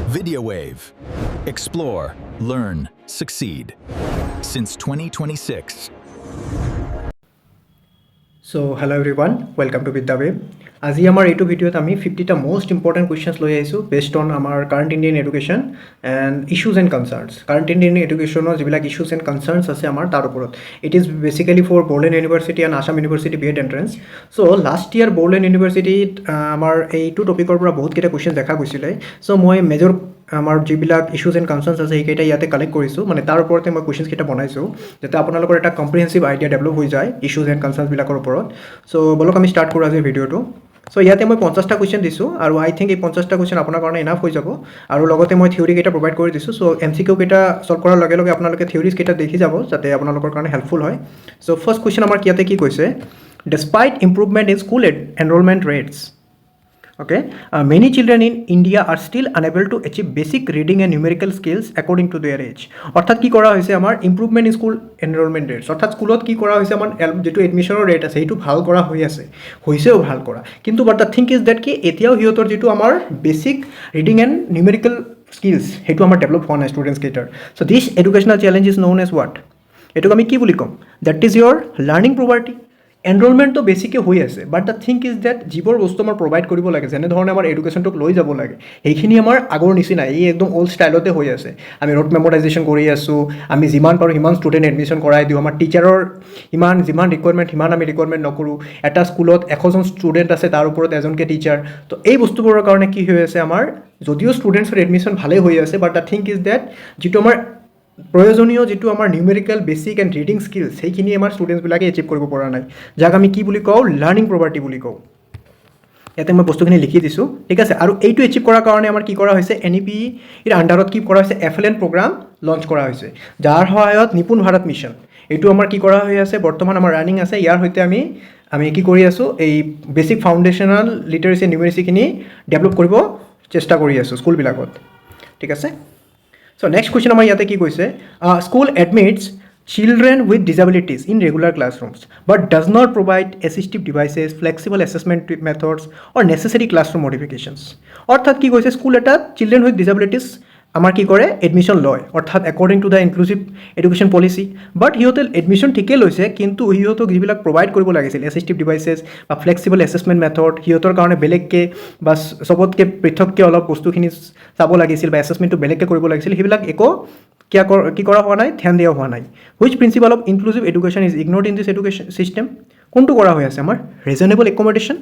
VideoWave. Explore, learn, succeed. Since 2026. So hello everyone, welcome to VideoWave. আজি আমাৰ এইটো ভিডিঅ'ত আমি 50টা মোস্ট ইম্পৰ্টেণ্ট কুৱেশ্যনছ লৈ আহিছোঁ বেছড অন আমাৰ current Indian education and issues and concerns current Indian এডুকেশ্যনৰ যিবিলাক ইছ্যুজ এণ্ড কনচাৰ্নছ আছে আমাৰ তাৰ ওপৰত it is basically for Bodoland University and Assam University B Ed entrance so' last year Bodoland ইউনিভাৰ্চিটিত আমাৰ এইটো টপিকৰ পৰা বহুতকেইটা কুৱেশ্যন দেখা গৈছিলে চ' মই মেজৰ আমাৰ যিবিলাক ইছ্যুজ এণ্ড কনচাৰ্নছ আছে সেইকেইটা ইয়াতে কালেক্ট কৰিছোঁ মানে তাৰ ওপৰতে মই কুৱেশ্যনছকেইটা বনাইছোঁ যাতে আপোনালোকৰ এটা কম্প্ৰিহেনচিভ আইডিয়া ডেভেলপ হৈ যায় ইছ্যুজ এণ্ড কনচাৰ্নছবিলাকৰ ওপৰত চ' বলক আমি ষ্টাৰ্ট কৰোঁ আজিৰ ভিডিঅ'টো চ' ইয়াতে মই 50টা কুৱেশ্যন দিছোঁ আৰু আই থিংক এই 50টা কুৱেশ্যন আপোনাৰ কাৰণে এনাফ হৈ যাব আৰু লগতে মই থিয়ৰীকেইটা প্ৰভাইড কৰি দিছোঁ চ' MCQ কেইটা ছল্ভ কৰাৰ লগে লগে আপোনালোকে থিয়ৰিজকেইটা দেখি যাব যাতে আপোনালোকৰ কাৰণে হেল্পফুল হয় চ' ফাৰ্ষ্ট কুৱেশ্যন আমাৰ ইয়াতে কি কৈছে despite improvement in school enrolment rates Okay, many children in India are still unable to achieve basic reading and numerical skills according to their age. অর্থাৎ কি কৰা হৈছে আমাৰ improvement in school enrolment rates অৰ্থাৎ স্কুলত কি কৰা হৈছে আমাৰ যিটো এডমিশ্যনৰ ৰেট আছে সেইটো ভাল কৰা হৈ আছে হৈছেও ভাল কৰা কিন্তু but the thing is that কি এতিয়াও সিহঁতৰ যিটো আমাৰ basic reading and numerical skills সেইটো আমাৰ ডেভেলপ হোৱা নাই ষ্টুডেণ্টছ কেইটাৰ so' this educational challenge is known as what এইটোক আমি কি বুলি ক'ম that is your learning property এনৰোলমেণ্টটো বেছিকৈ হৈ আছে but the thing is that যিবোৰ বস্তু আমাৰ প্ৰভাইড কৰিব লাগে যেনেধৰণে আমাৰ এডুকেশ্যনটোক লৈ যাব লাগে সেইখিনি আমাৰ আগৰ নিচিনা এই একদম অল্ড ষ্টাইলতে হৈ আছে আমি ৰোড মেমৰাইজেশ্যন কৰি আছোঁ আমি যিমান পাৰোঁ সিমান ষ্টুডেণ্ট এডমিশ্যন কৰাই দিওঁ আমাৰ টিচাৰৰ যিমান ৰিকুৱাৰমেণ্ট সিমান আমি ৰিকুৱাৰমেণ্ট নকৰোঁ এটা স্কুলত 100জন ষ্টুডেণ্ট আছে তাৰ ওপৰত এজনকৈ টিচাৰ তো এই বস্তুবোৰৰ কাৰণে কি হৈ আছে আমাৰ যদিও ষ্টুডেণ্টছৰ এডমিশ্যন ভালেই হৈ আছে but the thing is date যিটো আমাৰ প্ৰয়োজনীয় যিটো আমাৰ numerical basic and reading skills সেইখিনি আমাৰ ষ্টুডেণ্টছবিলাকে এচিভ কৰিব পৰা নাই যাক আমি কি বুলি কওঁ লাৰ্ণিং প্ৰপাৰ্টি বুলি কওঁ ইয়াতে মই বস্তুখিনি লিখি দিছোঁ ঠিক আছে আৰু এইটো এচিভ কৰাৰ কাৰণে আমাৰ কি কৰা হৈছে NEP-ৰ আণ্ডাৰত কি কৰা হৈছে FLN প্ৰগ্ৰাম লঞ্চ কৰা হৈছে যাৰ সহায়ত নিপুণ ভাৰত মিছন এইটো আমাৰ কি কৰা হৈ আছে বৰ্তমান আমাৰ ৰানিং আছে ইয়াৰ সৈতে আমি কি কৰি আছোঁ এই বেছিক ফাউণ্ডেশ্যনেল লিটাৰেচি নিউমেৰিচিখিনি ডেভেলপ কৰিব চেষ্টা কৰি আছোঁ স্কুলবিলাকত ঠিক আছে So next question আমাৰ ইয়াতে কি কৈছে school admits children with disabilities in regular classrooms but does not provide assistive devices flexible assessment methods or necessary classroom modifications অৰ্থাৎ কি কৈছে স্কুল এটা children with disabilities আমাৰ কি কৰে এডমিশ্যন লয় অৰ্থাৎ according to the inclusive education policy but সিহঁতে এডমিশ্যন ঠিকেই লৈছে কিন্তু সিহঁতক যিবিলাক প্ৰভাইড কৰিব লাগিছিল এছিষ্টিভ ডিভাইচেছ বা ফ্লেক্সিবল এছেছমেণ্ট মেথড সিহঁতৰ কাৰণে বেলেগকৈ বা চবতকৈ পৃথককৈ অলপ বস্তুখিনি চাব লাগিছিল বা এছেছমেণ্টটো বেলেগকৈ কৰিব লাগিছিল সেইবিলাক একো কি কৰা হোৱা নাই ধ্যান দিয়া হোৱা নাই which principle of inclusive education is ignored in this education system কোনটো কৰা হৈ আছে আমাৰ ৰিজনেবল একমডেশ্যন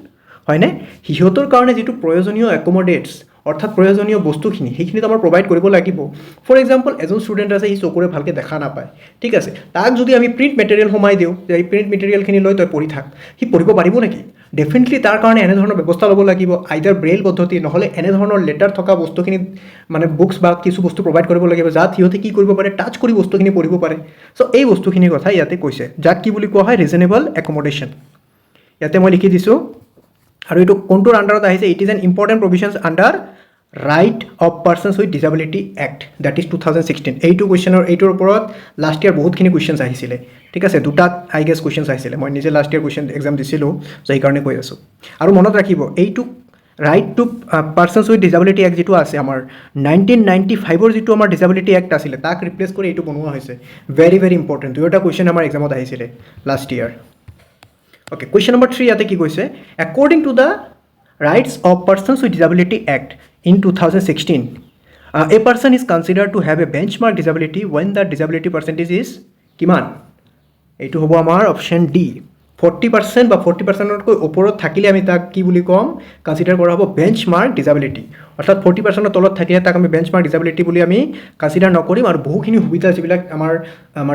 হয়নে সিহঁতৰ কাৰণে যিটো প্ৰয়োজনীয় একমডেটছ অৰ্থাৎ প্ৰয়োজনীয় বস্তুখিনি সেইখিনিত আমাৰ প্ৰভাইড কৰিব লাগিব ফৰ এক্সাম্পল এজন ষ্টুডেণ্ট আছে সি চকুৰে ভালকৈ দেখা নাপায় ঠিক আছে তাক যদি আমি প্ৰিণ্ট মেটেৰিয়েল সোমাই দিওঁ যে এই প্ৰিণ্ট মেটেৰিয়েলখিনি লৈ তই পঢ়ি থাক সি পঢ়িব পাৰিব নেকি ডেফিনেটলি তাৰ কাৰণে এনেধৰণৰ ব্যৱস্থা ল'ব লাগিব আইদাৰ ব্ৰেইল পদ্ধতি নহ'লে এনেধৰণৰ লেটাৰ থকা বস্তুখিনি মানে বুকছ বা কিছু বস্তু প্ৰভাইড কৰিব লাগিব যাত সিহঁতে কি কৰিব পাৰে টাচ কৰি বস্তুখিনি পঢ়িব পাৰে চ' এই বস্তুখিনিৰ কথা ইয়াতে কৈছে যাক কি বুলি কোৱা হয় ৰিজনেবল একমডেশ্যন ইয়াতে মই লিখি দিছোঁ আৰু এইটো কোনটোৰ আণ্ডাৰত আহিছে it is an important provisions under right of persons with disability act that is 2016 এইটো কুৱেশ্যনৰ এইটোৰ ওপৰত লাষ্ট ইয়াৰ বহুতখিনি কুৱেশ্যনছ আহিছিলে ঠিক আছে দুটাত আই গেছ কুৱেশ্যনছ আহিছিলে মই নিজে লাষ্ট ইয়াৰ কুৱেশ্যন এক্সাম দিছিলোঁ চ' সেইকাৰণে কৈ আছোঁ আৰু মনত ৰাখিব এইটো right to persons with disability act যিটো আছে আমাৰ 1995ৰ যিটো আমাৰ ডিছাবিলিটি এক্ট আছিলে তাক ৰিপ্লেচ কৰি এইটো বনোৱা হৈছে ভেৰি ভেৰি ইম্পৰ্টেণ্ট দুয়োটা কুৱেশ্যন আমাৰ এক্সামত আহিছিলে last year okay question number 3 ইয়াতে কি কৈছে according to the Rights of Persons with Disability Act in 2016, a person is considered to have a benchmark disability when the disability percentage is কিমান এইটো হ'ব আমাৰ অপশ্যন ডি 40% বা 40%তকৈ ওপৰত থাকিলে আমি তাক কি বুলি ক'ম কনচিডাৰ কৰা হ'ব বেঞ্চমাৰ্ক ডিছাবিলিটি অৰ্থাৎ 40%ৰ তলত থাকিলে তাক আমি বেঞ্চমাৰ্ক ডিছাবিলিটি বুলি আমি কনচিডাৰ নকৰিম আৰু বহুখিনি সুবিধা যিবিলাক আমাৰ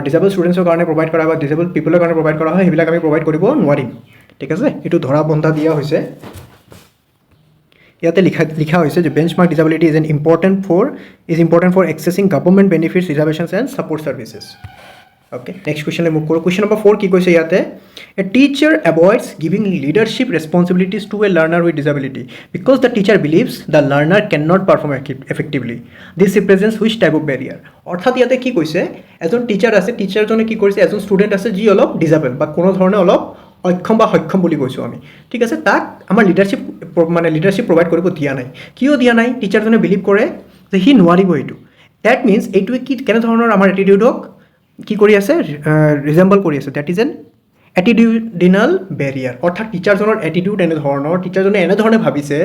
ডিছেবল ষ্টুডেণ্টছৰ কাৰণে প্ৰভাইড কৰা বা ডিছেবল পিপলৰ কাৰণে প্ৰভাইড কৰা হয় সেইবিলাক আমি প্ৰভাইড কৰিব নোৱাৰিম ঠিক আছে এইটো ধৰা বন্ধা দিয়া হৈছে ইয়াতে লিখা হৈছে যে benchmark disability is important for accessing government benefits reservations and support services okay next কুৱেশ্যনলৈ মুভ কৰোঁ কুৱেশ্যন নম্বৰ 4 কি কৈছে ইয়াতে a teacher avoids giving leadership responsibilities to a learner with disability because the teacher believes the learner can not perform effectively this represents which type of barrier অৰ্থাৎ ইয়াতে কি কৈছে এজন টিচাৰ আছে টিচাৰজনে কি কৰিছে এজন ষ্টুডেণ্ট আছে যি অলপ ডিছাবল বা কোনো ধৰণে অলপ অক্ষম বা সক্ষম বুলি কৈছোঁ আমি ঠিক আছে তাক আমাৰ লিডাৰশ্বিপ প্ৰভাইড কৰিব দিয়া নাই কিয় দিয়া নাই টিচাৰজনে বিলিভ কৰে যে সি নোৱাৰিব এইটো ডেট মিনছ এইটোৱে কি কেনেধৰণৰ আমাৰ এটিটিউডক কি কৰি আছে ৰিজেম্বল কৰি আছে ডেট ইজ এন এটিটিউডিনেল বেৰিয়াৰ অৰ্থাৎ টিচাৰজনৰ এটিটিউড এনেধৰণৰ টিচাৰজনে এনেধৰণে ভাবিছে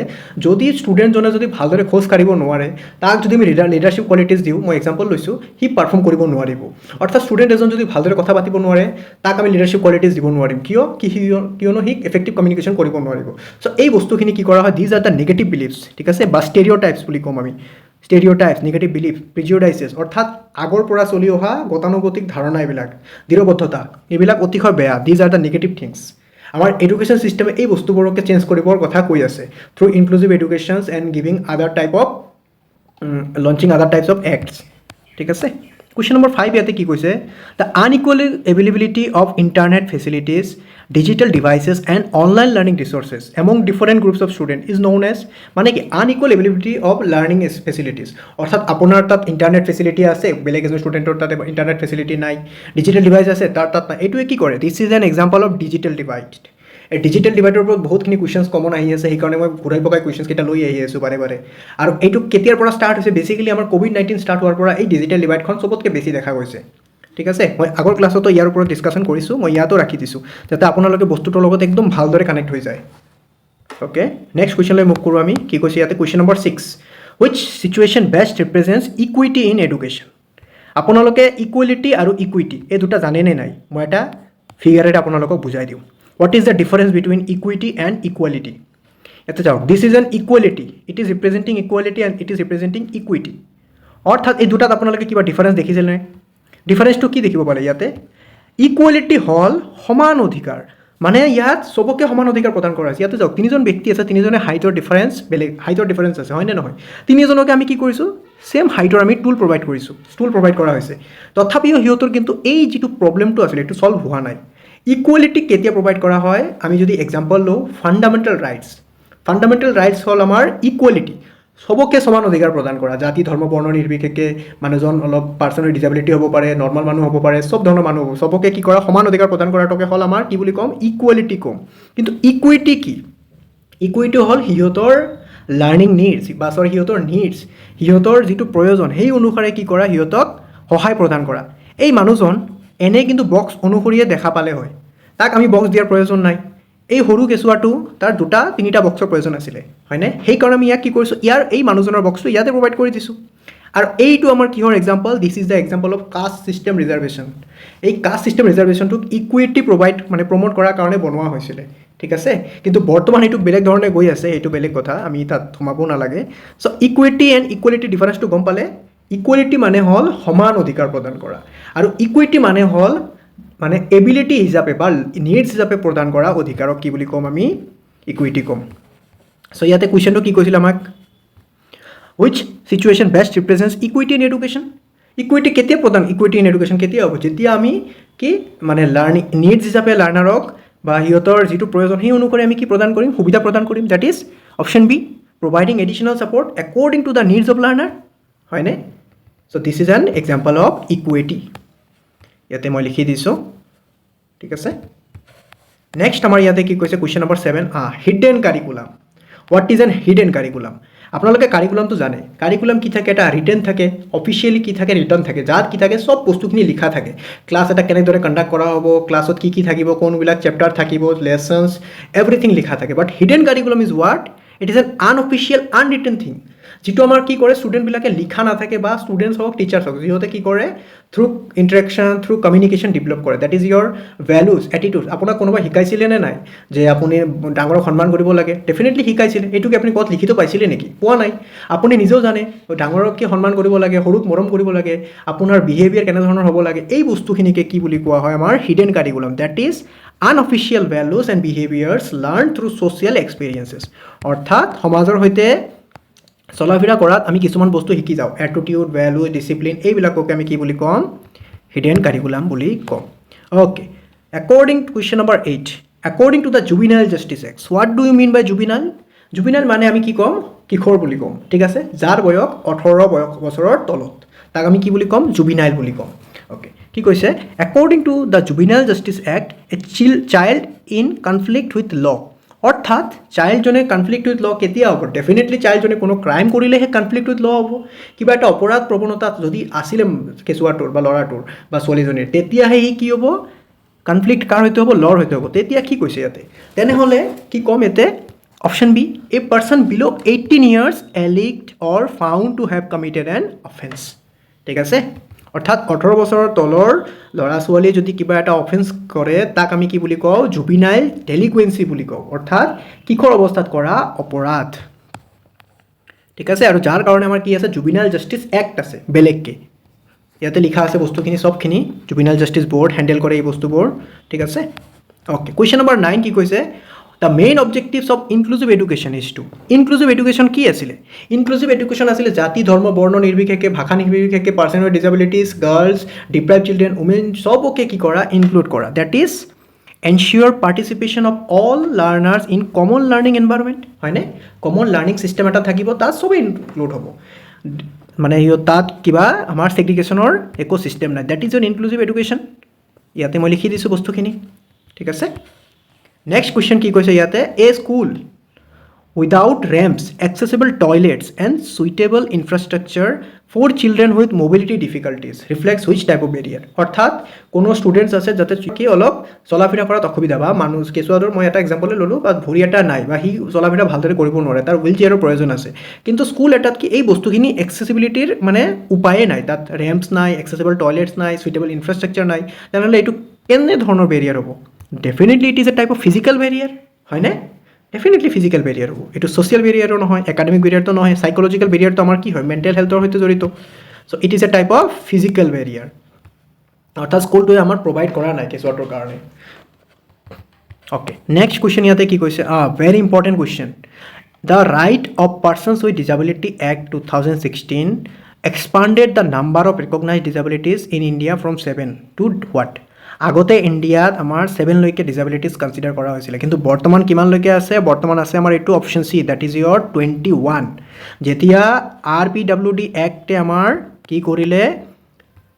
যদি ষ্টুডেণ্টজনে যদি ভালদৰে খোজ কাঢ়িব নোৱাৰে তাক যদি আমি লিডাৰশ্বিপ কোৱালিটিজ দিওঁ মই এক্সাম্পল লৈছোঁ সি পাৰফৰ্ম কৰিব নোৱাৰিব অৰ্থাৎ ষ্টুডেণ্ট এজন যদি ভালদৰে কথা পাতিব নোৱাৰে তাক আমি লিডাৰশ্বিপ কোৱালিটিজ দিব নোৱাৰিম কিয়নো সি এফেক্টিভ কমিউনিকেশ্যন কৰিব নোৱাৰিব চ' এই বস্তুখিনি কি কৰা হয় these are the negative believes ঠিক আছে বা ষ্টেৰিঅ'টাইপছ বুলি ক'ম আমি ষ্টেৰিঅ'টাইপছ নিগেটিভ বিলিফ প্ৰিজিঅ'ডাইচেছ অৰ্থাৎ আগৰ পৰা চলি অহা গতানুগতিক ধাৰণা এইবিলাক দৃঢ়বদ্ধতা এইবিলাক অতিশয় বেয়া these are the negative things আমাৰ এডুকেশ্যন ছিষ্টেমে এই বস্তুবোৰকে চেঞ্জ কৰিবৰ কথা কৈ আছে through inclusive educations and giving other type of launching other types of acts ঠিক আছে কুৱেশ্যন নম্বৰ 5 ইয়াতে কি কৈছে the unequal availability of internet facilities digital devices and online learning resources among different groups of student is known as মানে কি unequal availability of learning facilities অৰ্থাৎ আপোনাৰ তাত ইণ্টাৰনেট ফেচিলিটি আছে বেলেগ এজন ষ্টুডেণ্টৰ তাতে ইণ্টাৰনেট ফেচিলিটি নাই ডিজিটেল ডিভাইচ আছে তাৰ তাত নাই এইটোৱে কি কৰে দিছ is an example of digital divide এই ডিজিটেল ডিভাইডৰ ওপৰত বহুতখিনি কুৱেশ্যনছ কমন আহি আছে সেইকাৰণে মই ঘূৰাই পকাই কুৱেশ্যনছকেইটা লৈ আহি আছোঁ বাৰে বাৰে আৰু এইটো কেতিয়াৰ পৰা ষ্টাৰ্ট হৈছে বেচিকেলি আমাৰ ক'ভিড-19 ষ্টাৰ্ট হোৱাৰ পৰা এই ডিজিটেল ডিভাইডখন চবতকৈ বেছি দেখা গৈছে ঠিক আছে মই আগৰ ক্লাছতো ইয়াৰ ওপৰত ডিছকাশ্যন কৰিছোঁ মই ইয়াতো ৰাখি দিছোঁ যাতে আপোনালোকে বস্তুটোৰ লগত একদম ভালদৰে কানেক্ট হৈ যায় অ'কে নেক্সট কুৱেশ্যনলৈ মুভ কৰোঁ আমি কি কৈছে ইয়াতে question number 6 which situation best ৰিপ্ৰেজেণ্টছ equity in education আপোনালোকে ইকুৱেলিটি আৰু ইকুইটি এই দুটা জানেনে নাই মই এটা ফিগাৰেৰে আপোনালোকক বুজাই দিওঁ What is the difference between equity and equality? ইয়াতে যাওক this is an equality it is representing equality and it is representing equity অৰ্থাৎ এই দুটাত আপোনালোকে কিবা ডিফাৰেঞ্চ দেখিছেনে ডিফাৰেঞ্চটো কি দেখিব পাৰে ইয়াতে ইকুৱেলিটি হ'ল সমান অধিকাৰ মানে ইয়াত চবকে সমান অধিকাৰ প্ৰদান কৰা হৈছে ইয়াতে যাওক তিনিজন ব্যক্তি আছে তিনিজনে হাইটৰ ডিফাৰেঞ্চ বেলেগ হাইটৰ ডিফাৰেঞ্চ আছে হয়নে নহয় তিনিজনকে আমি কি কৰিছোঁ ছেম হাইটৰ আমি টুল প্ৰভাইড কৰিছোঁ টুল প্ৰভাইড কৰা হৈছে তথাপিও সিহঁতৰ কিন্তু এই যিটো প্ৰব্লেমটো আছিলে এইটো ছল্ভ হোৱা নাই ইকুৱেলিটি কেতিয়া প্ৰভাইড কৰা হয় আমি যদি এক্সাম্পল লওঁ ফাণ্ডামেণ্টেল ৰাইটছ হ'ল আমাৰ ইকুৱেলিটি চবকে সমান অধিকাৰ প্ৰদান কৰা জাতি ধৰ্ম বৰ্ণ নিৰ্বিশেষে মানুহজন অলপ পাৰ্চনেল ডিজেবিলিটি হ'ব পাৰে নৰ্মেল মানুহ হ'ব পাৰে চব ধৰণৰ মানুহ হ'ব চবকে কি কৰা সমান অধিকাৰ প্ৰদান কৰাটোকে হ'ল আমাৰ কি বুলি ক'ম ইকুৱেলিটি ক'ম কিন্তু ইকুইটি কি ইকুইটি হ'ল সিহঁতৰ লাৰ্ণিং নিডছ বা সিহঁতৰ নিডছ সিহঁতৰ যিটো প্ৰয়োজন সেই অনুসাৰে কি কৰা সিহঁতক সহায় প্ৰদান কৰা এই মানুহজন এনেই কিন্তু বক্স অনুসৰিয়ে দেখা পালে হয় তাক আমি বক্স দিয়াৰ প্ৰয়োজন নাই এই সৰু কেঁচুৱাটো তাৰ 2-3টা বক্সৰ প্ৰয়োজন আছিলে হয়নে সেইকাৰণে আমি ইয়াক কি কৰিছোঁ ইয়াৰ এই মানুহজনৰ বক্সটো ইয়াতে প্ৰভাইড কৰি দিছোঁ আৰু এইটো আমাৰ কিহৰ example this is the example of caste system reservation এই কাষ্ট ছিষ্টেম ৰিজাৰ্ভেশ্যনটোক ইকুইটি প্ৰভাইড মানে প্ৰমোট কৰাৰ কাৰণে বনোৱা হৈছিলে ঠিক আছে কিন্তু বৰ্তমান এইটো বেলেগ ধৰণে গৈ আছে এইটো বেলেগ কথা আমি তাত সোমাব নালাগে চ' ইকুইটি এণ্ড ইকুৱেলিটি ডিফাৰেঞ্চটো গম পালে ইকুৱেলিটি মানে হ'ল সমান অধিকাৰ প্ৰদান কৰা আৰু ইকুইটি মানে হ'ল মানে এবিলিটি হিচাপে বা নিডছ হিচাপে প্ৰদান কৰা অধিকাৰক কি বুলি ক'ম আমি ইকুইটি ক'ম চ' ইয়াতে কুৱেশ্যনটো কি কৈছিল আমাক which situation best ৰিপ্ৰেজেণ্টছ equity in education equity কেতিয়া প্ৰদান ইকুইটি ইন এডুকেশ্যন কেতিয়া হ'ব যেতিয়া আমি কি মানে লাৰ্ণিং নিডছ হিচাপে লাৰ্ণাৰক বা সিহঁতৰ যিটো প্ৰয়োজন সেই অনুসৰি আমি কি প্ৰদান কৰিম সুবিধা প্ৰদান কৰিম that is option B providing additional support according to the needs of learner হয়নে so' this is an example of equity ইয়াতে মই লিখি দিছোঁ ঠিক আছে নেক্সট আমাৰ ইয়াতে কি কৈছে question number 7 hidden curriculum what is an hidden curriculum আপোনালোকে কাৰিকুলামটো জানে কাৰিকুলাম কি থাকে এটা ৰিটেন থাকে অফিচিয়েলি কি থাকে ৰিটাৰ্ণ থাকে যাত কি থাকে চব বস্তুখিনি লিখা থাকে ক্লাছ এটা কেনেদৰে কণ্ডাক্ট কৰা হ'ব ক্লাছত কি থাকিব কোনবিলাক চেপ্টাৰ থাকিব লেচনছ এভৰিথিং লিখা থাকে but hidden curriculum is what it is an unofficial unwritten thing যিটো আমাৰ কি কৰে ষ্টুডেণ্টবিলাকে লিখা নাথাকে বা ষ্টুডেণ্টছ হওক টিচাৰ্ছ হওক সিহঁতে কি কৰে through interaction through communication develop কৰে that is your values attitude আপোনাক কোনোবাই শিকাইছিলে নে নাই যে আপুনি ডাঙৰক সন্মান কৰিব লাগে ডেফিনেটলি শিকাইছিলে এইটোকে আপুনি ক'ত লিখিত পাইছিলে নেকি পোৱা নাই আপুনি নিজেও জানে ডাঙৰক কি সন্মান কৰিব লাগে সৰুক মৰম কৰিব লাগে আপোনাৰ বিহেভিয়াৰ কেনেধৰণৰ হ'ব লাগে এই বস্তুখিনিকে কি বুলি কোৱা হয় আমাৰ hidden curriculum that is unofficial values and behaviours learn through social experiences অৰ্থাৎ সমাজৰ সৈতে চলা ফিৰা কৰাত আমি কিছুমান বস্তু শিকি যাওঁ এটিটিউড ভেলু ডিচিপ্লিন এইবিলাককে আমি কি বুলি ক'ম হিডেন কাৰিকুলাম বুলি ক'ম okay according to question number 8 according to the juvenile justice act what do you mean by juvenile মানে আমি কি ক'ম কিশোৰ বুলি ক'ম ঠিক আছে যাৰ বয়স 18 বছৰৰ তলত তাক আমি কি বুলি ক'ম জুবিনাইল বুলি ক'ম অ'কে কি কৈছে according to the juvenile justice act a child in conflict with law অৰ্থাৎ চাইল্ডজনে কনফ্লিক্ট উইথ ল কেতিয়া হ'ব? ডেফিনেটলি চাইল্ডজনে কোনো ক্ৰাইম কৰিলেহে কনফ্লিক্ট উইথ ল হ'ব। কিবা এটা অপৰাধ প্ৰৱণতা যদি আছিলে কেঁচুৱাটোৰ বা ল'ৰাটোৰ বা ছোৱালীজনীৰ, তেতিয়াহে সি কি হ'ব? কনফ্লিক্ট কাৰ সৈতে হ'ব? লৰ সৈতে হ'ব। তেতিয়া কি কৈছে ইয়াতে? তেনেহ'লে কি ক'ম ইয়াতে? Option B, a person below' 18 years alleged or found to have committed an offence. ঠিক আছে? অৰ্থাৎ 18 বছৰৰ তলৰ ল'ৰা ছোৱালীয়ে যদি কিবা এটা অফেন্স কৰে, তাক আমি কি বুলি কওঁ? জুবিনাইল ডেলিকুৱেঞ্চি বুলি কওঁ। অৰ্থাৎ কিশোৰ অৱস্থাত কৰা অপৰাধ। ঠিক আছে? আৰু যাৰ কাৰণে আমাৰ কি আছে? জুবিনাইল জাষ্টিচ এক্ট আছে বেলেগকৈ। ইয়াতে লিখা আছে বস্তুখিনি, চবখিনি জুবিনাইল জাষ্টিচ বৰ্ড হেণ্ডেল কৰে এই বস্তুবোৰ। ঠিক আছে? অ'কে, কুৱেশ্যন নম্বৰ 9 কি কৈছে? The main objectives of inclusive education is to. Inclusive education কি আছিলে? ইনক্লুজিভ এডুকেশ্যন আছিলে জাতি, ধৰ্ম, বৰ্ণ নিৰ্বিশেষে, ভাষা নিৰ্বিশেষে, person with disabilities, girls, deprive children, women, চবকে কি কৰা? ইনক্লুড কৰা। That is ensure participation of all learners in common learning environment. হয়নে? কমন লাৰ্ণিং ছিষ্টেম এটা থাকিব, তাত চবেই ইনক্লুড হ'ব। মানে তাত কিবা আমাৰ ছেগ্ৰিগেশ্যনৰ একো ছিষ্টেম নাই। That is an inclusive education. ইয়াতে মই লিখি দিছোঁ বস্তুখিনি। ঠিক আছে? নেক্সট কুৱেশ্যন কি কৈছে ইয়াতে? A school without ramps, accessible toilets and suitable infrastructure for children with mobility difficulties reflects which type of barrier. অৰ্থাৎ কোনো ষ্টুডেণ্টছ আছে যাতে কি অলপ চলা ফিৰা কৰাত অসুবিধা, বা মানুহ কেঁচুৱাটোৰ মই এটা এক্সাম্পলে ল'লোঁ, বা ভৰি এটা নাই, বা সি চলা ফিৰা ভালদৰে কৰিব নোৱাৰে, তাৰ হুইল চেয়াৰৰ প্ৰয়োজন আছে, কিন্তু স্কুল এটাত কি এই বস্তুখিনি এক্সেচিবিলিটিৰ মানে উপায়ে নাই, তাত ৰেম্পছ নাই, এক্সেচিবল টয়লেটছ নাই, সুইটেবল ইনফ্ৰাষ্ট্ৰাকচাৰ নাই, তেনেহ'লে এইটো কেনে ধৰণৰ বেৰিয়াৰ হ'ব? Definitely it is a type of physical barrier. হয়নে? ডেফিনেটলি ফিজিকেল বেৰিয়াৰ হ'ব। এইটো ছ'চিয়েল বেৰিয়াৰো নহয়, একাডেমিক বেৰিয়াৰটো নহয়, চাইক'লজিকেল বেৰিয়াৰটো আমাৰ কি হয়? মেণ্টেল হেল্থৰ সৈতে জড়িত। So' it is a type of physical barrier. অৰ্থাৎ স্কুলটোৱে আমাৰ প্ৰভাইড কৰা নাই কেঁচুৱাটোৰ কাৰণে। অ'কে, নেক্সট কুৱেশ্যন ইয়াতে কি কৈছে? Very important question. The right of persons with disability act 2016 expanded the number of recognised disabilities in India from 7 to what? আগতে ইণ্ডিয়াত আমাৰ 7লৈকে ডিছেবিলিটিজ কনচিডাৰ কৰা হৈছিলে, কিন্তু বৰ্তমান কিমানলৈকে আছে? বৰ্তমান আছে আমাৰ এইটো option C, that is your 21। যেতিয়া RPWD এক্টে আমাৰ কি কৰিলে?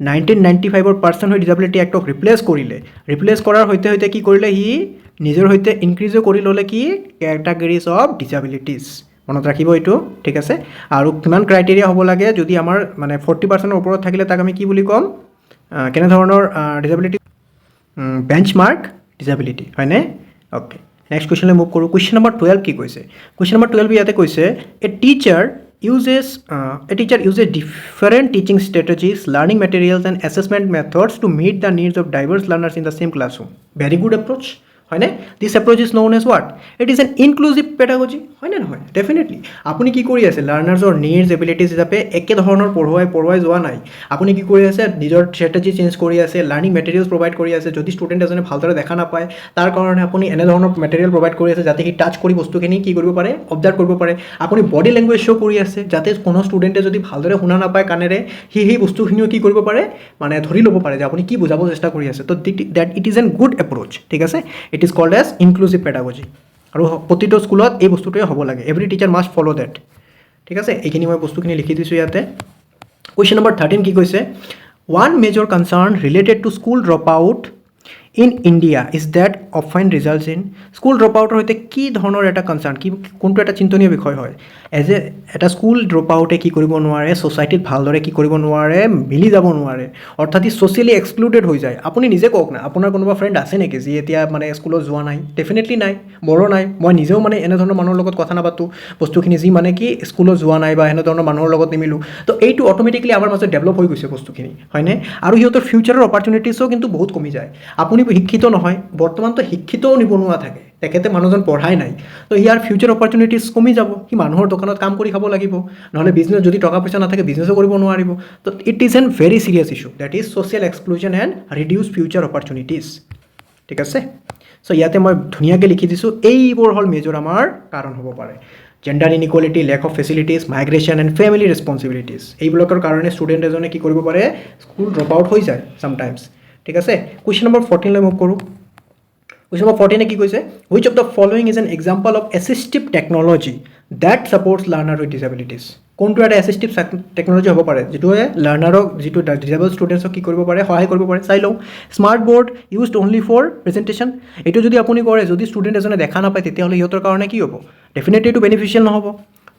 1995 পাৰ্চন উইথ ডিছেবিলিটি এক্টক ৰিপ্লেচ কৰিলে। ৰিপ্লেচ কৰাৰ সৈতে সৈতে কি কৰিলে? সি নিজৰ সৈতে ইনক্ৰিজো কৰি ল'লে কি? Categories of disabilities. মনত ৰাখিব এইটো। ঠিক আছে? আৰু কিমান ক্ৰাইটেৰিয়া হ'ব লাগে? যদি আমাৰ মানে 40% ওপৰত থাকিলে তাক আমি কি বুলি ক'ম? কেনেধৰণৰ ডিছেবিলিটি? Benchmark disability. হয়নে? অ'কে, নেক্সট কুৱেশ্যনলৈ মুভ কৰোঁ। কুৱেশ্যন নম্বৰ 12 কি কৈছে? কুৱেশ্যন নম্বৰ 12 ইয়াতে কৈছে a teacher uses different teaching strategies, learning materials and assessment methods to meet the needs of diverse learners in the same classroom. Very good approach. হয়নে? This approach is known as what? It is an inclusive pedagogy. হয়নে নহয়? Definitely আপুনি কি কৰি আছে? লাৰ্ণাৰ্ছৰ needs abilities হিচাপে একেধৰণৰ পঢ়ুৱাই যোৱা নাই। আপুনি কি কৰি আছে? নিজৰ ষ্ট্ৰেটেজি চেঞ্জ কৰি আছে, লাৰ্ণিং মেটেৰিয়েলছ প্ৰভাইড কৰি আছে। যদি ষ্টুডেণ্ট এজনে ভালদৰে দেখা নাপায়, তাৰ কাৰণে আপুনি এনেধৰণৰ মেটেৰিয়েল প্ৰভাইড কৰি আছে যাতে সি টাচ কৰি বস্তুখিনি কি কৰিব পাৰে? অবজাৰ্ভ কৰিব পাৰে। আপুনি বডি লেংগুৱেজ শ্ব' কৰি আছে যাতে কোনো ষ্টুডেণ্টে যদি ভালদৰে শুনা নাপায় কাণেৰে, সি সেই বস্তুখিনিও কি কৰিব পাৰে? মানে ধৰি ল'ব পাৰে যে আপুনি কি বুজাব চেষ্টা কৰি আছে। তো that it is an good approach. ঠিক আছে? It is called as inclusive pedagogy. আৰু প্ৰতিটো স্কুলত এই বস্তুটোৱে হ'ব লাগে। Every teacher must follow' that. ঠিক আছে? এইখিনি মই বস্তুখিনি লিখি দিছোঁ ইয়াতে। কুৱেশ্যন নম্বৰ 13 কি কৈছে? One major concern related to school drop out in India is that often results in. School drop আউটৰ সৈতে কি ধৰণৰ এটা কনচাৰ্ণ, কোনটো এটা চিন্তনীয় বিষয় হয়? এটা স্কুল ড্ৰপ আউটে কি কৰিব নোৱাৰে? ছ'চাইটিত ভালদৰে কি কৰিব নোৱাৰে? মিলি যাব নোৱাৰে। অৰ্থাৎ ই ছ'চিয়েলি এক্সক্লুডেড হৈ যায়। আপুনি নিজে কওক না, আপোনাৰ কোনোবা ফ্ৰেণ্ড আছে নেকি যি এতিয়া মানে স্কুলত যোৱা নাই? ডেফিনেটলি নাই, মোৰো নাই। মই নিজেও মানে এনেধৰণৰ মানুহৰ লগত কথা নাপাতোঁ বস্তুখিনি, যি মানে কি স্কুলত যোৱা নাই বা এনেধৰণৰ মানুহৰ লগত নিমিলোঁ। তো এইটো অট'মেটিকলি আমাৰ মাজত ডেভেলপ হৈ গৈছে বস্তুখিনি। হয়নে? আৰু সিহঁতৰ ফিউচাৰৰ অপৰচুনিটিছো কিন্তু বহুত কমি যায়। আপুনি শিক্ষিত নহয়, বৰ্তমানতো শিক্ষিতও নিবনুৱা থাকে, তেখেতে মানুহজন পঢ়াই নাই, তো ইয়াৰ ফিউচাৰ অপৰচুনিটিজ কমি যাব। সি মানুহৰ দোকানত কাম কৰি খাব লাগিব, নহ'লে বিজনেছ যদি টকা পইচা নাথাকে বিজনেছো কৰিব নোৱাৰিব। তো it is an very serious issue, that is social exclusion and reduce future opportunities. ঠিক আছে? চ' ইয়াতে মই ধুনীয়াকৈ লিখি দিছোঁ, এইবোৰ হ'ল মেজৰ আমাৰ কাৰণ হ'ব পাৰে। Gender inequality, lack of facilities, migration and family responsibilities. এইবিলাকৰ কাৰণে ষ্টুডেণ্ট এজনে কি কৰিব পাৰে? স্কুল ড্ৰপ আউট হৈ যায় ছামটাইমছ। ঠিক আছে? কুৱেশ্যন নম্বৰ 14লৈ মুভ কৰোঁ। কুৱেশ্যন নম্বৰ 14 কি কৈছে? Which of the following is an example of assistive technology that supports learner with disabilities. কোনটো এটা এছিষ্টিভ টেকন'লজি হ'ব পাৰে যিটোৱে লাৰ্ণাৰক যিটো ডিজেবল ষ্টুডেণ্টছক কি কৰিব পাৰে সহায় কৰিব পাৰে চাই লওঁ smart board used only for presentation এইটো যদি আপুনি কৰে যদি ষ্টুডেণ্ট এজনে দেখা নাপায় তেতিয়াহ'লে সিহঁতৰ কাৰণে কি হ'ব ডেফিনেটলি এইটো বেনিফিচিয়েল নহ'ব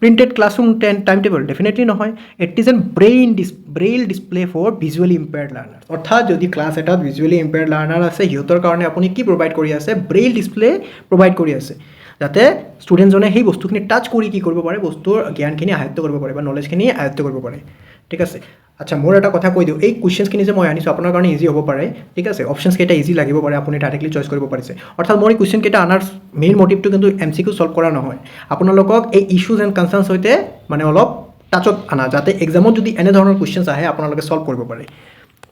printed classroom time table definitely নহয় it is an Braille display for visually impaired learner অৰ্থাৎ যদি ক্লাছ এটাত ভিজুৱেলি ইম্পেয়াৰ্ড লাৰ্ণাৰ আছে সিহঁতৰ কাৰণে আপুনি কি প্ৰভাইড কৰি আছে ব্ৰেইল ডিছপ্লে প্ৰভাইড কৰি আছে যাতে ষ্টুডেণ্টজনে সেই বস্তুখিনি টাচ কৰি কি কৰিব পাৰে বস্তুৰ জ্ঞানখিনি আয়ত্ব কৰিব পাৰে বা নলেজখিনি আয়ত্ব কৰিব পাৰে ঠিক আছে আচ্ছা মোৰ এটা কথা কৈ দিওঁ এই কুৱেশ্যনছখিনি যে মই আনিছোঁ আপোনাৰ কাৰণে ইজি হ'ব পাৰে ঠিক আছে অপশ্যনছকেইটা ইজি লাগিব পাৰে আপুনি ডাইৰেক্টলি চইচ কৰিব পাৰিছে অৰ্থাৎ মই এই কুৱেশ্যনকেইটা আনাৰ মেইন মটিভটো কিন্তু MCQ চল্ভ কৰা নহয় আপোনালোকক এই ইছ্যুজ এণ্ড কনচাৰ্ণছ সৈতে মানে অলপ টাচত আনা যাতে এক্সামত যদি এনেধৰণৰ কুৱেশ্যনছ আহে আপোনালোকে চল্ভ কৰিব পাৰে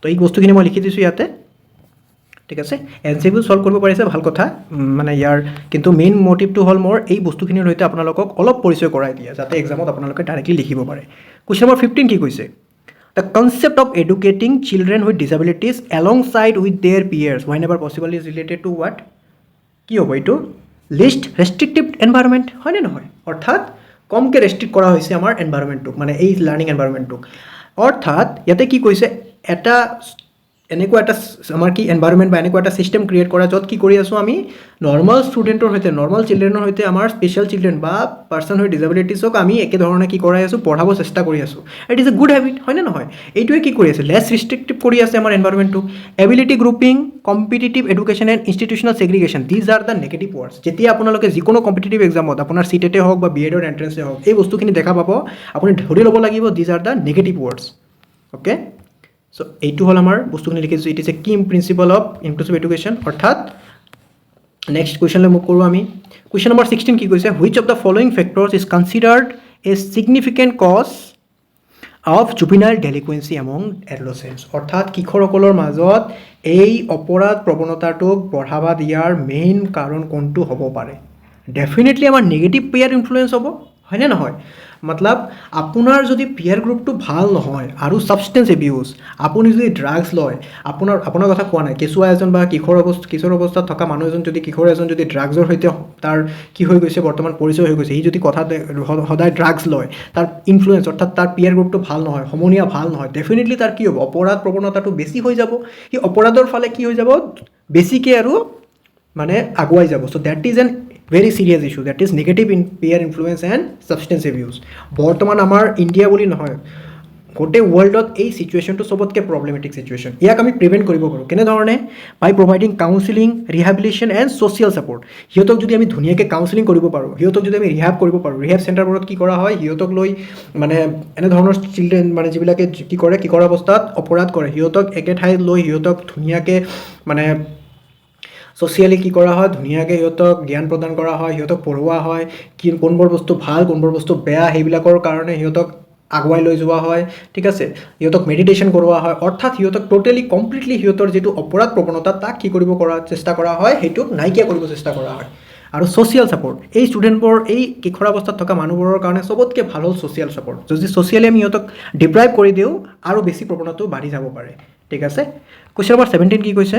তো এই বস্তুখিনি মই লিখি দিছোঁ ইয়াতে ঠিক আছে MCQ চল্ভ কৰিব পাৰিছে ভাল কথা মানে ইয়াৰ কিন্তু মেইন মটিভটো হ'ল মোৰ এই বস্তুখিনিৰ সৈতে আপোনালোকক অলপ পৰিচয় কৰাই দিয়া যাতে এক্সামত আপোনালোকে ডাইৰেক্টলি লিখিব পাৰে কুৱেশ্যন নম্বৰ 15 কি কৈছে The concept of educating children with disabilities alongside with their peers whenever possible is related to what? কি হ'ব এইটো লিষ্ট ৰেষ্ট্ৰিক্টিভ এনভাইৰনমেণ্ট হয়নে নহয় অৰ্থাৎ কমকৈ ৰেষ্ট্ৰিক্ট কৰা হৈছে আমাৰ এনভাইৰনমেণ্টটোক মানে এই লাৰ্ণিং এনভাইৰনমেণ্টটোক অৰ্থাৎ ইয়াতে কি কৈছে এটা এনেকুৱা এটা আমাৰ কি এনভাইৰনমেণ্ট বা এনেকুৱা এটা ছিষ্টেম ক্ৰিয়েট কৰা য'ত কি কৰি আছোঁ আমি নৰ্মেল ষ্টুডেণ্টৰ সৈতে নৰ্মেল চিলড্ৰেনৰ সৈতে আমাৰ স্পেচিয়েল চিলড্ৰেন বা পাৰ্চন উইথ ডিজেবিলিটিছক আমি একেধৰণে কি কৰাই আছোঁ পঢ়াব চেষ্টা কৰি আছোঁ it is a good habit হয়নে নহয় এইটোৱে কি কৰি আছে লেছ ৰিষ্ট্ৰিক্টিভ কৰি আছে আমাৰ এনভাইৰনমেণ্টটো ability grouping competitive education and institutional segregation these are the negative words যেতিয়া আপোনালোকে যিকোনো কম্পিটিটিভ এক্সামত আপোনাৰ চিটেটে হওক বা BEdৰ এণ্ট্ৰেঞ্চে হওক এই বস্তুখিনি দেখা পাব আপুনি ধৰি ল'ব লাগিব these are the negative words okay so এইটো হ'ল আমাৰ বস্তুখিনি লিখিছোঁ it is a key principle of inclusive education অৰ্থাৎ নেক্সট কুৱেশ্যনলৈ মুভ কৰোঁ আমি কুৱেশ্যন নম্বৰ 16 কি কৈছে which of the following factors is considered a significant cause of juvenile delinquency among adolescents অৰ্থাৎ কিশোৰসকলৰ মাজত এই অপৰাধ প্ৰৱণতাটোক বঢ়াবা দিয়াৰ মেইন কাৰণ কোনটো হ'ব পাৰে ডেফিনেটলি আমাৰ নিগেটিভ পিয়াৰ ইনফ্লুৱেঞ্চ হ'ব হয়নে নহয় মতলব আপোনাৰ যদি পিয়াৰ গ্ৰুপটো ভাল নহয় আৰু ছাবষ্টেঞ্চ এবিউজ আপুনি যদি ড্ৰাগছ লয় আপোনাৰ কথা কোৱা নাই কেঁচুৱা এজন বা কিশোৰ অৱস্থাত থকা মানুহ এজন যদি কিশোৰ এজন যদি ড্ৰাগছৰ সৈতে তাৰ কি হৈ গৈছে বৰ্তমান পৰিচয় হৈ গৈছে সি যদি কথা সদায় ড্ৰাগছ লয় তাৰ ইনফ্লুৱেঞ্চ অৰ্থাৎ তাৰ পিয়াৰ গ্ৰুপটো ভাল নহয় সমনীয়া ভাল নহয় ডেফিনেটলি তাৰ কি হ'ব অপৰাধ প্ৰৱণতাটো বেছি হৈ যাব সি অপৰাধৰ ফালে কি হৈ যাব বেছিকৈ আৰু মানে আগুৱাই যাব so' that is an very serious issue that is negative in peer influence and substance abuse বৰ্তমান আমাৰ ইণ্ডিয়া বুলি নহয় গোটেই ৱৰ্ল্ডত এই চিটুৱেশ্যনটো চবতকৈ প্ৰব্লেমেটিক চিটুৱেশ্যন ইয়াক আমি প্ৰিভেণ্ট কৰিব পাৰোঁ কেনেধৰণে by providing counselling rehabilitation and social support সিহঁতক যদি আমি ধুনীয়াকৈ কাউন্সিলিং কৰিব পাৰোঁ সিহঁতক যদি আমি ৰিহেব কৰিব পাৰোঁ ৰিহেব চেণ্টাৰবোৰত কি কৰা হয় সিহঁতক লৈ মানে এনেধৰণৰ চিলড্ৰেন মানে যিবিলাকে কি কৰে কিশোৰ অৱস্থাত অপৰাধ কৰে সিহঁতক একে ঠাইত লৈ সিহঁতক ধুনীয়াকৈ মানে ছ'চিয়েলি কি কৰা হয় ধুনীয়াকৈ সিহঁতক জ্ঞান প্ৰদান কৰা হয় সিহঁতক পঢ়োৱা হয় কোনবোৰ বস্তু ভাল কোনবোৰ বস্তু বেয়া সেইবিলাকৰ কাৰণে সিহঁতক আগুৱাই লৈ যোৱা হয় ঠিক আছে সিহঁতক মেডিটেশ্যন কৰোৱা হয় অৰ্থাৎ সিহঁতক টোটেলি কমপ্লিটলি সিহঁতৰ যিটো অপৰাধ প্ৰৱণতা তাক কি কৰিব চেষ্টা কৰা হয় সেইটোক নাইকিয়া কৰিব চেষ্টা কৰা হয় আৰু ছ'চিয়েল ছাপৰ্ট এই ষ্টুডেণ্টবোৰ এই কিশোৰ অৱস্থাত থকা মানুহবোৰৰ কাৰণে চবতকৈ ভাল হ'ল ছ'চিয়েল ছাপৰ্ট যদি ছ'চিয়েলি আমি সিহঁতক ডিপ্ৰাইভ কৰি দিওঁ আৰু বেছি প্ৰৱণতাটো বাঢ়ি যাব পাৰে ঠিক আছে কুৱেশ্যন নম্বৰ 17 কি কৈছে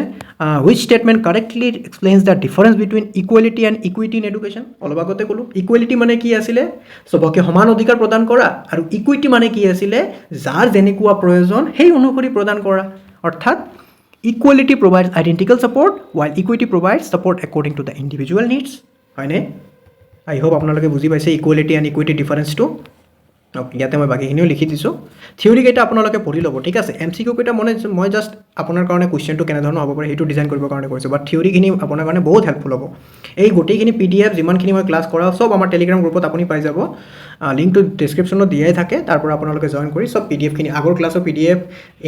which statement correctly explains the difference between equality and equity in education অলপ আগতে ক'লোঁ ইকুৱেলিটি মানে কি আছিলে চবকে সমান অধিকাৰ প্ৰদান কৰা আৰু ইকুইটি মানে কি আছিলে যাৰ যেনেকুৱা প্ৰয়োজন সেই অনুসৰি প্ৰদান কৰা অৰ্থাৎ equality provides identical support while equity provides support according to the individual needs হয়নে আই হোপ আপোনালোকে বুজি পাইছে ইকুৱেলিটি এণ্ড ইকুইটি ডিফাৰেঞ্চটো অ'কে ইয়াতে মই বাকীখিনিও লিখি দিছোঁ থিয়ৰিকেইটা আপোনালোকে পঢ়ি ল'ব ঠিক আছে MCQ কেইটা মই জাষ্ট আপোনাৰ কাৰণে কুৱেশ্যনটো কেনেধৰণৰ হ'ব পাৰে সেইটো ডিজাইন কৰিবৰ কাৰণে কৰিছোঁ বাট থিয়ৰিখিনি আপোনাৰ কাৰণে বহুত হেল্পফুল হ'ব এই গোটেইখিনি PDF যিমানখিনি মই ক্লাছ কৰাওঁ চব আমাৰ টেলিগ্ৰাম গ্ৰুপত আপুনি পাই যাব লিংকটো ডেছক্ৰিপশ্যনত দিয়াই থাকে তাৰ পৰা আপোনালোকে জইন কৰি চব PDFখিনি আগৰ ক্লাছৰ PDF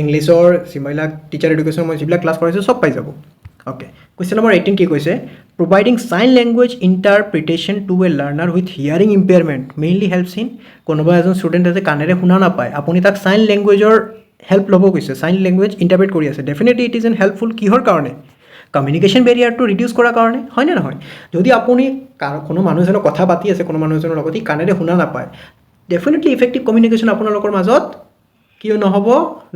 ইংলিছৰ যিবিলাক টিচাৰ এডুকেশ্যন মই যিবিলাক ক্লাছ কৰাইছোঁ চব পাই যাব অ'কে কুৱেশ্যন নম্বৰ 18 কি কৈছে providing sign language interpretation to a learner with hearing impairment mainly helps in কোনোবা এজন ষ্টুডেণ্টে যে কাণেৰে শুনা নাপায় আপুনি তাক চাইন লেংগুৱেজৰ হেল্প ল'ব কৈছে চাইন লেংগুৱেজ ইণ্টাৰপ্ৰেট কৰি আছে definitely it is N helpful কিহৰ কাৰণে কমিউনিকেশ্যন বেৰিয়াৰটো ৰিডিউচ কৰাৰ কাৰণে হয়নে নহয় যদি আপুনি কোনো মানুহ এজনৰ কথা পাতি আছে কোনো মানুহ এজনৰ লগত কাণেৰে শুনা নাপায় ডেফিনেটলি ইফেক্টিভ কমিউনিকেশ্যন আপোনালোকৰ মাজত কিয়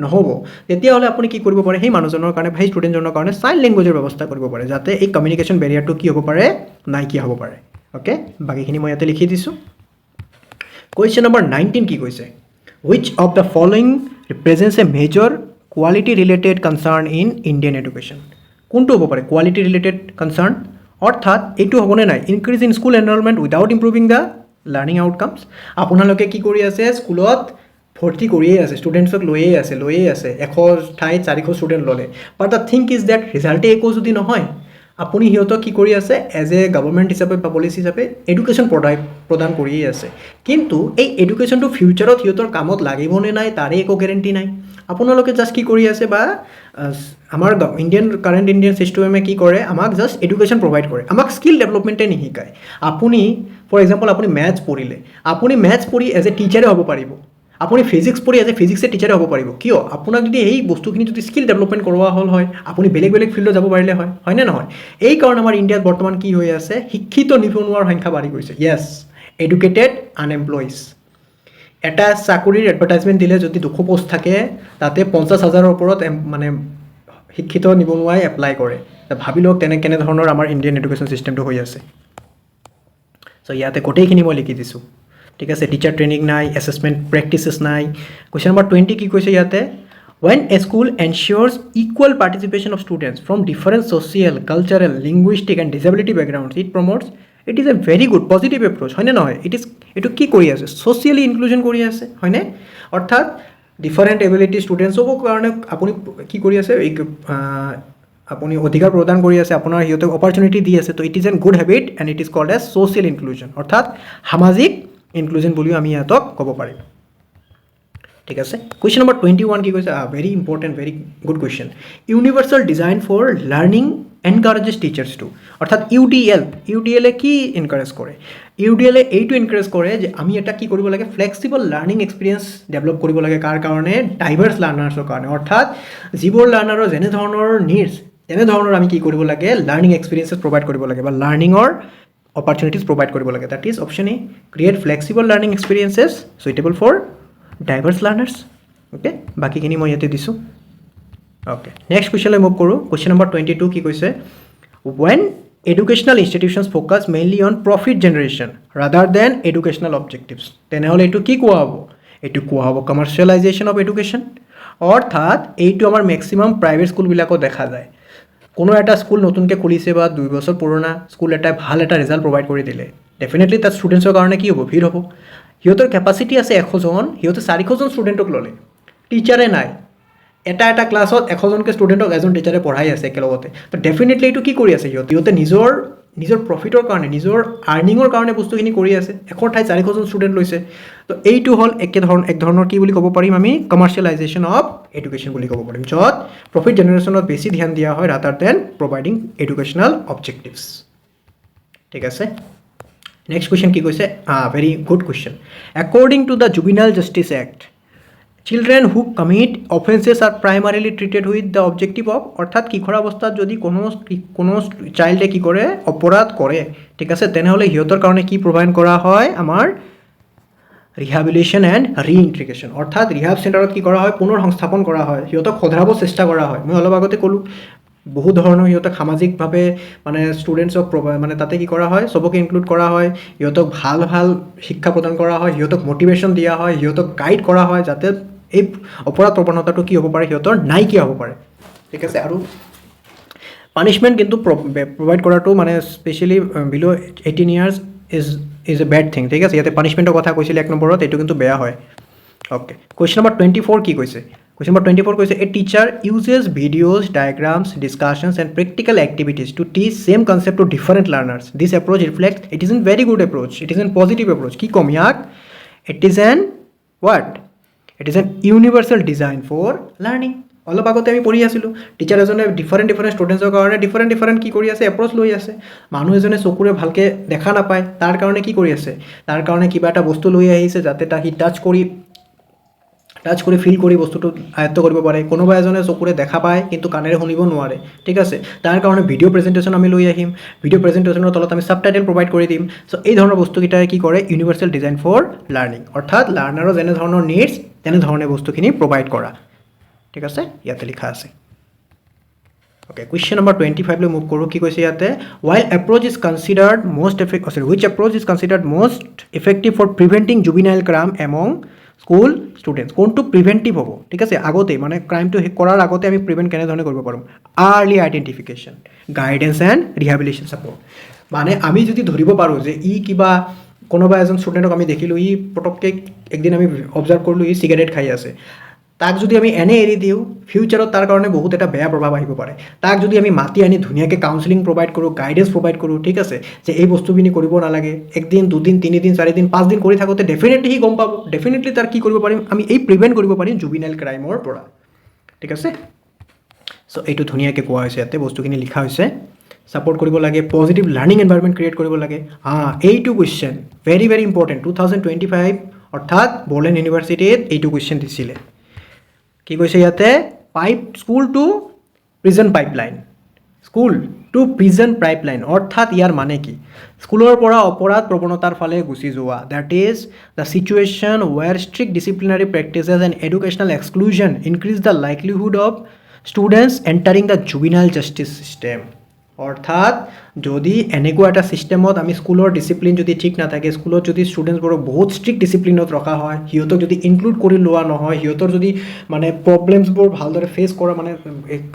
নহ'ব তেতিয়াহ'লে আপুনি কি কৰিব পাৰে সেই মানুহজনৰ কাৰণে সেই ষ্টুডেণ্টজনৰ কাৰণে চাইন লেংগুৱেজৰ ব্যৱস্থা কৰিব পাৰে যাতে এই কমিউনিকেশ্যন বেৰিয়াৰটো কি হ'ব পাৰে নাইকিয়া হ'ব পাৰে অ'কে বাকীখিনি মই ইয়াতে লিখি দিছোঁ কুৱেশ্যন নম্বৰ 19 কি কৈছে? Which of the following represents a major quality related concern in Indian education? কোনটো হ'ব পাৰে কোৱালিটি ৰিলেটেড কনচাৰ্ণ? অৰ্থাৎ এইটো হ'বনে নাই increase in school enrolment without improving the learning outcomes. আপোনালোকে কি কৰি আছে স্কুলত ভৰ্তি কৰিয়ে আছে, ষ্টুডেণ্টছক লৈয়ে আছে 100 ঠাইত 400 ষ্টুডেণ্ট ল'লে, বাট দ্য থিংক ইজ ডেট ৰিজাল্টে একো যদি নহয়, আপুনি সিহঁতক কি কৰি আছে এজ এ গভৰ্ণমেণ্ট হিচাপে বা পলিচি হিচাপে এডুকেশ্যন প্ৰদান কৰিয়ে আছে, কিন্তু এই এডুকেশ্যনটো ফিউচাৰত সিহঁতৰ কামত লাগিবনে নাই তাৰে একো গেৰেণ্টি নাই। আপোনালোকে জাষ্ট কি কৰি আছে বা আমাৰ কাৰেণ্ট ইণ্ডিয়ান ছিষ্টেমে কি কৰে আমাক জাষ্ট এডুকেশ্যন প্ৰভাইড কৰে, আমাক স্কিল ডেভেলপমেণ্টে নিশিকায়। আপুনি ফৰ এক্সাম্পল আপুনি মেথছ পঢ়িলে, আপুনি মেথছ পঢ়ি এজ এ টিচাৰে হ'ব পাৰিব, আপুনি ফিজিক্স পঢ়ি এজ এ ফিজিক্সে টিচাৰে হ'ব পাৰিব। কিয়? আপোনাক যদি এই বস্তুখিনি যদি স্কিল ডেভেলপমেণ্ট কৰোৱা হ'ল হয়, আপুনি বেলেগ ফিল্ডত যাব পাৰিলে হয়, হয়নে নহয়? এই কাৰণে আমাৰ ইণ্ডিয়াত বৰ্তমান কি হৈ আছে শিক্ষিত নিবনুৱাৰ সংখ্যা বাঢ়ি গৈছে। য়েছ, এডুকেটেড আনএমপ্লয়িজ। এটা চাকৰিৰ এডভাৰটাইজমেণ্ট দিলে যদি 200 পোষ্ট থাকে তাতে 50,000ৰ ওপৰত মানে শিক্ষিত নিবনুৱাই এপ্লাই কৰে। ভাবি লওক কেনেধৰণৰ আমাৰ ইণ্ডিয়ান এডুকেশ্যন ছিষ্টেমটো হৈ আছে। চ' ইয়াতে গোটেইখিনি মই লিখি দিছোঁ, ঠিক আছে। টিচাৰ ট্ৰেইনিং নাই, এছেছমেণ্ট প্ৰেক্টিচেছ নাই। কুৱেশ্যন নম্বৰ 20 কি কৈছে ইয়াতে? When a school ensures equal participation of students from different social, cultural, linguistic and disability backgrounds, it is a very good positive approach, হয়নে নহয়? এইটো কি কৰি আছে? ছ'চিয়েলি ইনক্লুজন কৰি আছে, হয়নে? অৰ্থাৎ ডিফাৰেণ্ট এবিলিটি ষ্টুডেণ্টছকো কাৰণে আপুনি কি কৰি আছে আপুনি অধিকাৰ প্ৰদান কৰি আছে, আপোনাৰ সিহঁতক অপৰচুনিটি দি আছে। So it is an good habit and it is called as social inclusion, অৰ্থাৎ সামাজিক ইনক্লুজন বুলিও আমি ইহঁতক ক'ব পাৰিম, ঠিক আছে। কুৱেশ্যন নম্বৰ 21 কি কৈছে? Very important, very good question. Universal design for learning encourages teachers to, অৰ্থাৎ ইউডিএলে কি এনকাৰেজ কৰে? ইউডিএলে এইটো এনকাৰেজ কৰে যে আমি এটা কি কৰিব লাগে ফ্লেক্সিবল লাৰ্ণিং এক্সপিৰিয়েঞ্চ ডেভেলপ কৰিব লাগে। কাৰ কাৰণে? ডাইভাৰ্ছ লাৰ্ণাৰ্ছৰ কাৰণে, অৰ্থাৎ যিবোৰ লাৰ্ণাৰৰ যেনেধৰণৰ নিডছ তেনেধৰণৰ আমি কি কৰিব লাগে লাৰ্ণিং এক্সপিৰিয়েঞ্চেছ প্ৰভাইড কৰিব লাগে বা লাৰ্ণিঙৰ অপৰচুনিটিজ প্ৰভাইড কৰিব লাগে। That is option A, create flexible learning experiences suitable for diverse learners. Okay, বাকীখিনি মই ইয়াতে দিছোঁ। অ'কে, নেক্সট কুৱেশ্যনলৈ মুভ কৰোঁ। কুৱেশ্যন নম্বৰ 22 কি কৈছে? When educational institutions focus mainly on profit generation rather than educational objectives, তেনেহ'লে এইটো কি কোৱা হ'ব? এইটো কোৱা হ'ব কমাৰ্চিয়েলাইজেশ্যন অফ এডুকেশ্যন। অৰ্থাৎ এইটো আমাৰ মেক্সিমাম প্ৰাইভেট স্কুলবিলাকত দেখা যায়। কোনো এটা স্কুল নতুনকৈ খুলিছে বা 2 বছৰ পুৰণা স্কুল এটাই ভাল এটা ৰিজাল্ট প্ৰভাইড কৰি দিলে, ডেফিনেটলি তাত ষ্টুডেণ্টছৰ কাৰণে কি হ'ব? ভিৰ হ'ব। সিহঁতৰ কেপাচিটি আছে 100জন, সিহঁতে 400জন ষ্টুডেণ্টক ল'লে, টিচাৰে নাই। এটা ক্লাছত 100জনকৈ ষ্টুডেণ্টক এজন টিচাৰে পঢ়াই আছে একেলগতে। তো ডেফিনেটলি এইটো কি কৰি আছে সিহঁতে নিজৰ প্ৰফিটৰ কাৰণে, নিজৰ আৰ্নিঙৰ কাৰণে বস্তুখিনি কৰি আছে। 100 ঠাইত 400জন ষ্টুডেণ্ট লৈছে। তো এইটো হ'ল এক ধৰণৰ কি বুলি ক'ব পাৰিম আমি? কমাৰ্চিয়েলাইজেশ্যন অফ এডুকেশ্যন বুলি ক'ব পাৰিম, য'ত প্ৰফিট জেনেৰেশ্যনত বেছি ধ্যান দিয়া হয় ৰাদাৰ দেন প্ৰভাইডিং এডুকেশ্যনেল অবজেক্টিভছ, ঠিক আছে। নেক্সট কুৱেশ্যন কি কৈছে? Very good question. According to the Juvenile Justice Act, children who commit offences are primarily treated with the objective of, অৰ্থাৎ কিশোৰ অৱস্থাত যদি কোনো চাইল্ডে কি কৰে অপৰাধ কৰে, ঠিক আছে, তেনেহ'লে সিহঁতৰ কাৰণে কি প্ৰভাইড কৰা হয়? আমাৰ ৰিহাবিলিটেশ্যন এণ্ড ৰিইণ্টিগ্ৰেশ্যন, অৰ্থাৎ ৰিহাব চেণ্টাৰত কি কৰা হয়? পুনৰ সংস্থাপন কৰা হয়, সিহঁতক শুধৰাব চেষ্টা কৰা হয়। মই অলপ আগতে ক'লোঁ বহু ধৰণৰ সিহঁতক সামাজিকভাৱে মানে ষ্টুডেণ্টছক মানে তাতে কি কৰা হয়? চবকে ইনক্লুড কৰা হয়, সিহঁতক ভাল শিক্ষা প্ৰদান কৰা হয়, সিহঁতক মটিভেশ্যন দিয়া হয়, সিহঁতক গাইড কৰা হয় যাতে এই অপৰাধ প্ৰৱণতাটো কি হ'ব পাৰে সিহঁতৰ নাইকিয়া হ'ব পাৰে, ঠিক আছে। আৰু পানিছমেণ্ট কিন্তু প্ৰভাইড কৰাটো মানে specially bill' 18 years is a bed thing, ঠিক আছে। ইয়াতে পানিছমেণ্টৰ কথা কৈছিলে 1 নম্বৰত, এইটো কিন্তু বেয়া হয়। অ'কে, কুৱেশ্যন নম্বৰ 24 কি কৈছে? কুৱেশ্যন নম্বৰ 24 কৈছে a teacher uses videos, diagrams, discussions and practical activities to teach same concept to different learners. This approach reflect it is an very good approach, it is an positive approach. কি ক'ম ইয়াক? It is an what? It is an universal design for learning. অলপ আগতে আমি পঢ়ি আছিলোঁ teacher এজনে different ষ্টুডেণ্টছৰ কাৰণে ডিফাৰেণ্ট কি কৰি আছে? এপ্ৰ'চ লৈ আছে। মানুহ এজনে চকুৰে ভালকৈ দেখা নাপায়, তাৰ কাৰণে কি কৰি আছে? তাৰ কাৰণে কিবা এটা বস্তু লৈ আহিছে যাতে সি টাচ কৰি ফিল কৰি বস্তুটো আয়ত্ব কৰিব পাৰে। কোনোবা এজনে চকুৰে দেখা পায় কিন্তু কাণেৰে শুনিব নোৱাৰে, ঠিক আছে, তাৰ কাৰণে ভিডিঅ' প্ৰেজেণ্টেশ্যন আমি লৈ আহিম। ভিডিঅ' প্ৰেজেণ্টেশ্যনৰ তলত আমি ছাবটাইটেল প্ৰভাইড কৰি দিম। চ' এই ধৰণৰ বস্তুকেইটাই কি কৰে? ইউনিভাৰ্চেল ডিজাইন ফৰ লাৰ্ণিং, অৰ্থাৎ লাৰ্ণাৰৰ যেনেধৰণৰ নিডছ তেনেধৰণে বস্তুখিনি প্ৰভাইড কৰা, ঠিক আছে, ইয়াতে লিখা আছে। Okay, question number 25 লৈ মুভ কৰোঁ কি কৈছে ইয়াতে while approach is considered most effective which approach is considered most effective for preventing juvenile crime among school students কোনটো প্ৰিভেণ্টিভ হ'ব ঠিক আছে আগতে মানে ক্ৰাইমটো কৰাৰ আগতে আমি প্ৰিভেণ্ট কেনেধৰণে কৰিব পাৰোঁ early identification guidance and rehabilitation support মানে আমি যদি ধৰিব পাৰোঁ যে ই কিবা কোনোবা এজন ষ্টুডেণ্টক আমি দেখিলোঁ ই পটককৈ একদিন আমি অবজাৰ্ভ কৰিলোঁ ই চিগাৰেট খাই আছে তাক যদি আমি এনে এৰি দিওঁ ফিউচাৰত তাৰ কাৰণে বহুত এটা বেয়া প্ৰভাৱ আহিব পাৰে তাক যদি আমি মাতি আনি ধুনীয়াকৈ কাউন্সেলিং প্ৰভাইড কৰোঁ গাইডেন্স প্ৰভাইড কৰোঁ ঠিক আছে যে এই বস্তুখিনি কৰিব নালাগে একদিন দুদিন তিনিদিন চাৰিদিন পাঁচদিন কৰি থাকোঁতে ডেফিনেটলি সি গম পাব ডেফিনেটলি তাৰ কি কৰিব পাৰিম আমি এই প্ৰিভেণ্ট কৰিব পাৰিম জুবিনাইল ক্ৰাইমৰ পৰা ঠিক আছে চ' এইটো ধুনীয়াকৈ কোৱা হৈছে ইয়াতে বস্তুখিনি লিখা হৈছে ছাপৰ্ট কৰিব লাগে পজিটিভ লাৰ্ণিং এনভাইৰনমেণ্ট ক্ৰিয়েট কৰিব লাগে এইটো কুৱেশ্যন ভেৰি ভেৰি ইম্পৰ্টেণ্ট 2025 অৰ্থাৎ বড়োলেণ্ড ইউনিভাৰ্চিটিত এইটো কুৱেশ্যন দিছিলে কি কৈছে ইয়াতে school to prison pipeline school to prison pipeline অৰ্থাৎ ইয়াৰ মানে কি স্কুলৰ পৰা অপৰাধ প্ৰৱণতাৰ ফালে গুচি যোৱা that is the situation where strict disciplinary practices and educational exclusion increase the likelihood of students entering the juvenile justice system অৰ্থাৎ যদি এনেকুৱা এটা ছিষ্টেমত আমি স্কুলৰ ডিচিপ্লিন যদি ঠিক নাথাকে স্কুলত যদি ষ্টুডেণ্টছবোৰক বহুত ষ্ট্ৰিক্ট ডিচিপ্লিনত ৰখা হয় সিহঁতক যদি ইনক্লুড কৰি লোৱা নহয় সিহঁতৰ যদি মানে প্ৰব্লেমছবোৰ ভালদৰে ফেচ কৰা মানে